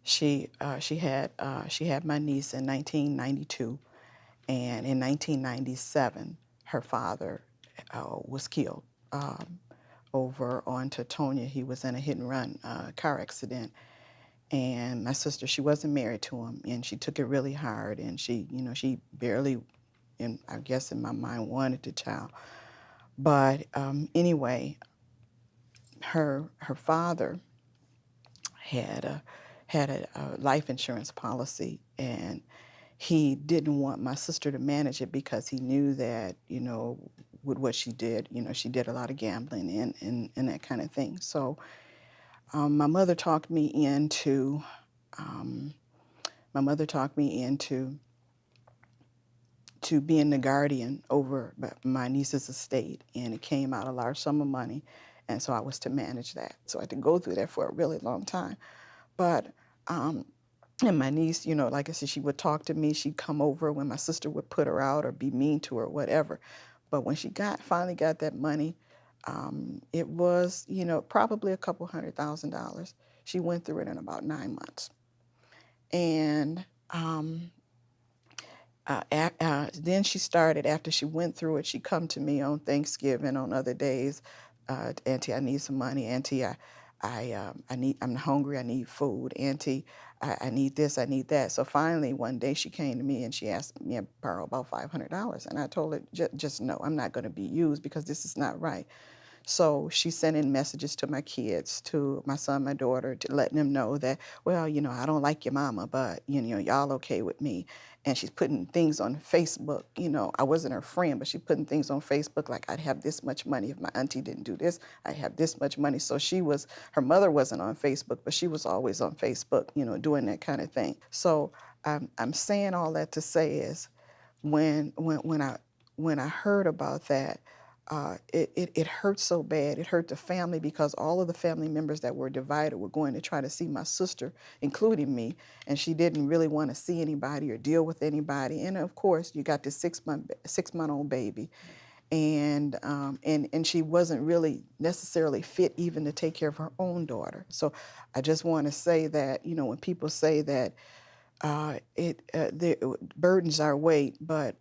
She had my niece in 1992, and in 1997, her father was killed over on Teutonia. He was in a hit-and-run car accident. And my sister, she wasn't married to him, and she took it really hard, and she barely, and I guess in my mind, wanted the child. But anyway, her father had a life insurance policy, and he didn't want my sister to manage it because he knew that, with what she did, she did a lot of gambling and that kind of thing. So my mother talked me into being the guardian over my niece's estate, and it came out a large sum of money, and so I was to manage that. So I had to go through that for a really long time. But and my niece, like I said, she would talk to me. She'd come over when my sister would put her out or be mean to her, whatever. But when she finally got that money, it was, probably a couple $100,000. She went through it in about 9 months. And then she started, after she went through it, she'd come to me on Thanksgiving, on other days. "Auntie, I need some money. Auntie, I'm hungry, I need food. Auntie, I need this, I need that." So finally, one day she came to me and she asked me to borrow about $500. And I told her, just no, I'm not going to be used because this is not right. So she sent in messages to my kids, to my son, my daughter, to letting them know that, well, I don't like your mama, but, y'all okay with me. And she's putting things on Facebook. I wasn't her friend, but she's putting things on Facebook like, I'd have this much money if my auntie didn't do this. I'd have this much money. So her mother wasn't on Facebook, but she was always on Facebook, doing that kind of thing. So I'm saying all that to say is when I heard about that, it hurt so bad. It hurt the family because all of the family members that were divided were going to try to see my sister, including me, and she didn't really want to see anybody or deal with anybody. And of course, you got this 6-month-old baby, and she wasn't really necessarily fit even to take care of her own daughter. So I just want to say that, when people say that the burdens our weight, but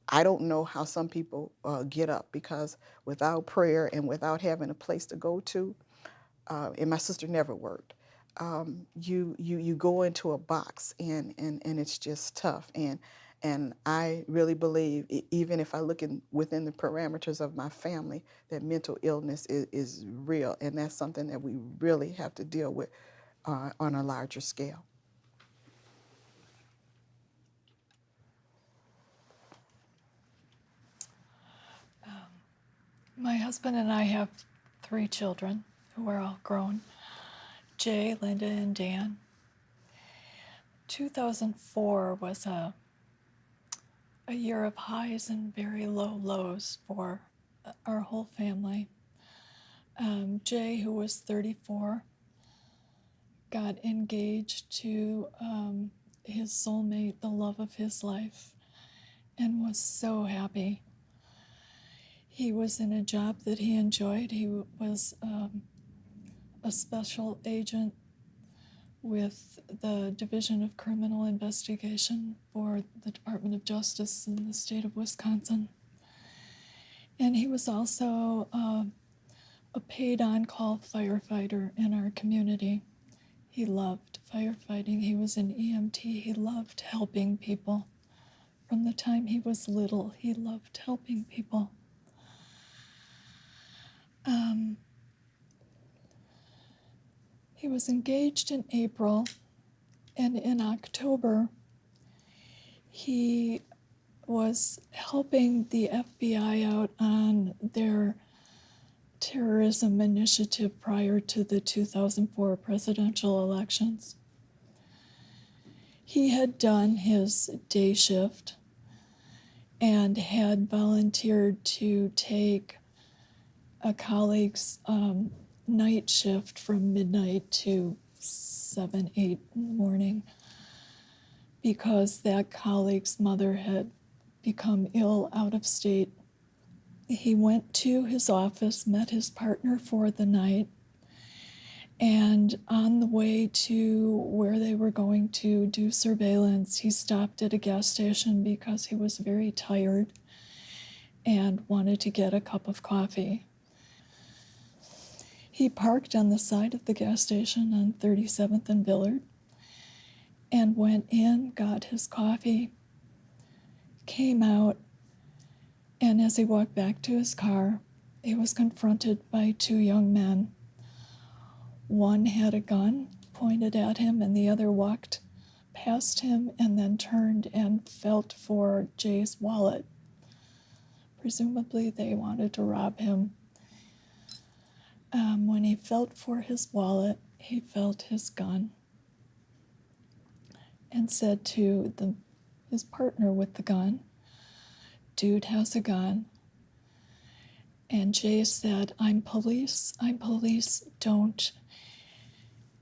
I don't know how some people get up, because without prayer and without having a place to go to, and my sister never worked, you go into a box and it's just tough. And And I really believe, even if I look within the parameters of my family, that mental illness is real. And that's something that we really have to deal with on a larger scale. My husband and I have 3 children who are all grown: Jay, Linda, and Dan. 2004 was a year of highs and very low lows for our whole family. Jay, who was 34, got engaged to his soulmate, the love of his life, and was so happy. He was in a job that he enjoyed. He was a special agent with the Division of Criminal Investigation for the Department of Justice in the state of Wisconsin. And he was also a paid on-call firefighter in our community. He loved firefighting. He was an EMT. He loved helping people. From the time he was little, he loved helping people. He was engaged in April, and in October, he was helping the FBI out on their terrorism initiative prior to the 2004 presidential elections. He had done his day shift and had volunteered to take a colleague's night shift from midnight to 7, 8 in the morning because that colleague's mother had become ill out of state. He went to his office, met his partner for the night, and on the way to where they were going to do surveillance, he stopped at a gas station because he was very tired and wanted to get a cup of coffee. He parked on the side of the gas station on 37th and Billard and went in, got his coffee, came out, and as he walked back to his car, he was confronted by 2 young men. One had a gun pointed at him, and the other walked past him and then turned and felt for Jay's wallet. Presumably, they wanted to rob him. When he felt for his wallet, he felt his gun and said to his partner with the gun, "Dude has a gun." And Jay said, I'm police, don't."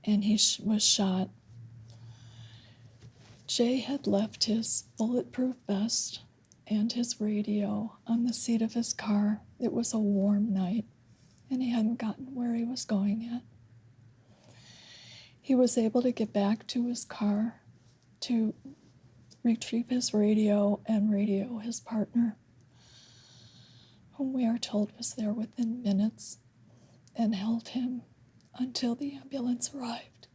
And he was shot. Jay had left his bulletproof vest and his radio on the seat of his car. It was a warm night, and he hadn't gotten where he was going yet. He was able to get back to his car to retrieve his radio and radio his partner, whom we are told was there within minutes, and held him until the ambulance arrived.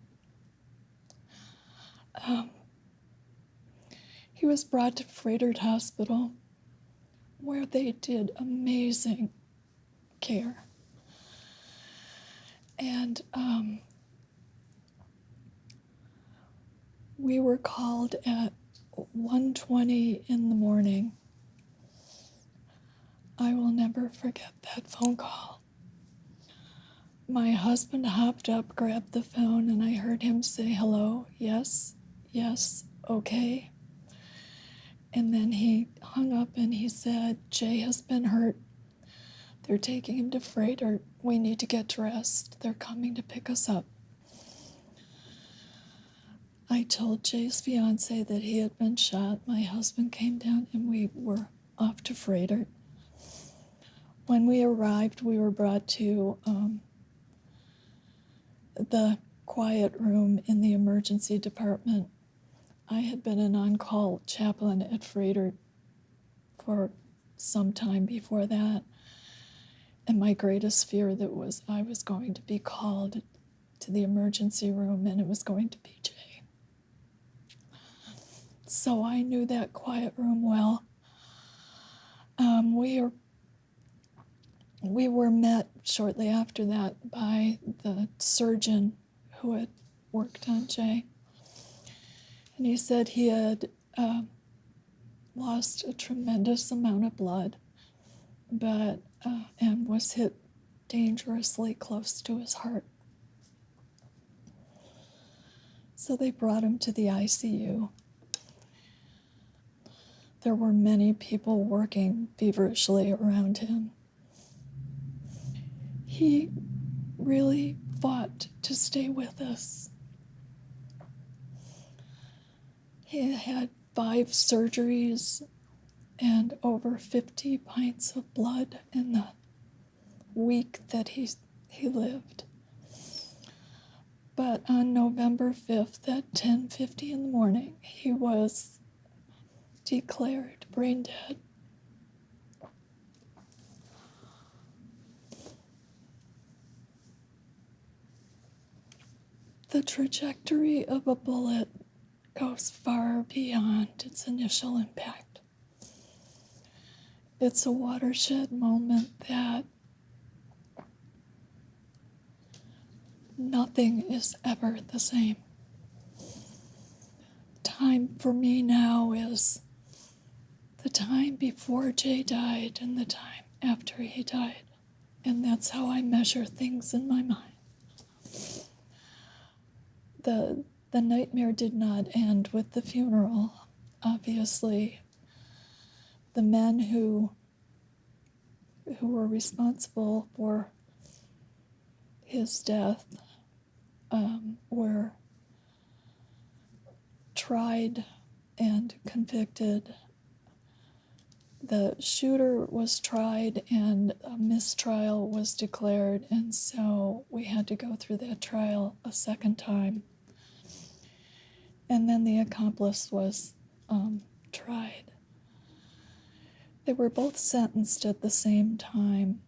He was brought to Froedtert Hospital, where they did amazing care. And we were called at 1:20 in the morning. I will never forget that phone call. My husband hopped up, grabbed the phone, and I heard him say, "Hello, yes, okay." And then he hung up and he said, "Jay has been hurt. They're taking him to Froedtert. We need to get dressed. They're coming to pick us up." I told Jay's fiance that he had been shot. My husband came down and we were off to Froedtert. When we arrived, we were brought to the quiet room in the emergency department. I had been an on-call chaplain at Froedtert for some time before that, and my greatest fear that was I was going to be called to the emergency room and it was going to be Jay. So I knew that quiet room well. We were met shortly after that by the surgeon who had worked on Jay. And he said he had lost a tremendous amount of blood, but and was hit dangerously close to his heart. So they brought him to the ICU. There were many people working feverishly around him. He really fought to stay with us. He had 5 surgeries and over 50 pints of blood in the week that he lived. But on November 5th at 10:50 in the morning, he was declared brain dead. The trajectory of a bullet goes far beyond its initial impact. It's a watershed moment that nothing is ever the same. Time for me now is the time before Jay died and the time after he died. And that's how I measure things in my mind. The nightmare did not end with the funeral. Obviously, the men who were responsible for his death were tried and convicted. The shooter was tried and a mistrial was declared, and so we had to go through that trial a second time. And then the accomplice was tried. They were both sentenced at the same time.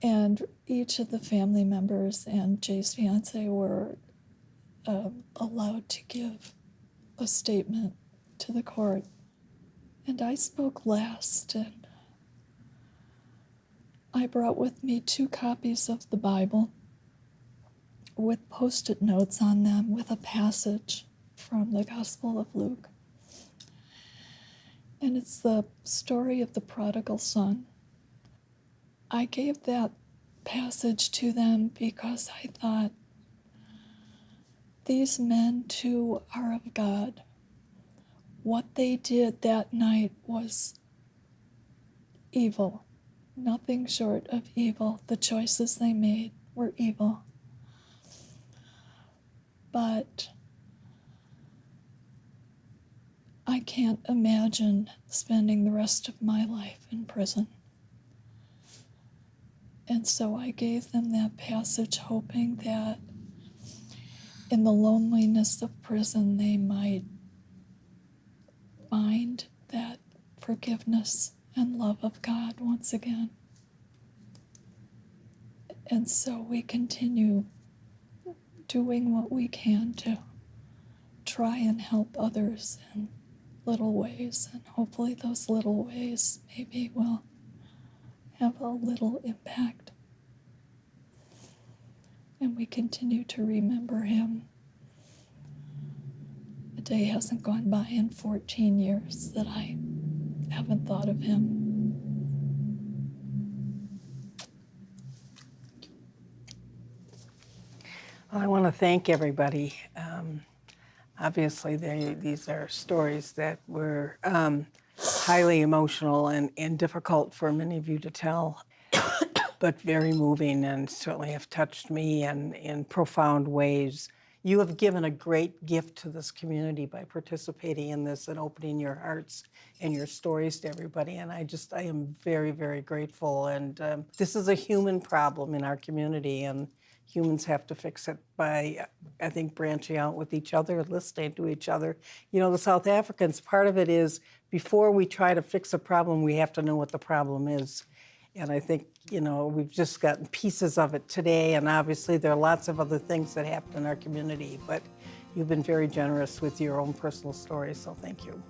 And each of the family members and Jay's fiance were allowed to give a statement to the court. And I spoke last, and I brought with me 2 copies of the Bible with Post-it notes on them with a passage from the Gospel of Luke. And it's the story of the prodigal son. I gave that passage to them because I thought, these men too are of God. What they did that night was evil, nothing short of evil. The choices they made were evil. But I can't imagine spending the rest of my life in prison. And so I gave them that passage, hoping that in the loneliness of prison, they might find that forgiveness and love of God once again. And so we continue doing what we can to try and help others in little ways, and hopefully those little ways maybe will have a little impact. And we continue to remember him. A day hasn't gone by in 14 years that I haven't thought of him. Well, I want to thank everybody. Obviously, these are stories that were highly emotional and difficult for many of you to tell, but very moving and certainly have touched me in profound ways. You have given a great gift to this community by participating in this and opening your hearts and your stories to everybody. And I am very, very grateful. And this is a human problem in our community, and humans have to fix it by, I think, branching out with each other, listening to each other. You know, the South Africans, part of it is before we try to fix a problem, we have to know what the problem is. And I think, you know, we've just gotten pieces of it today, and obviously there are lots of other things that happen in our community. But You've been very generous with your own personal story, so thank you.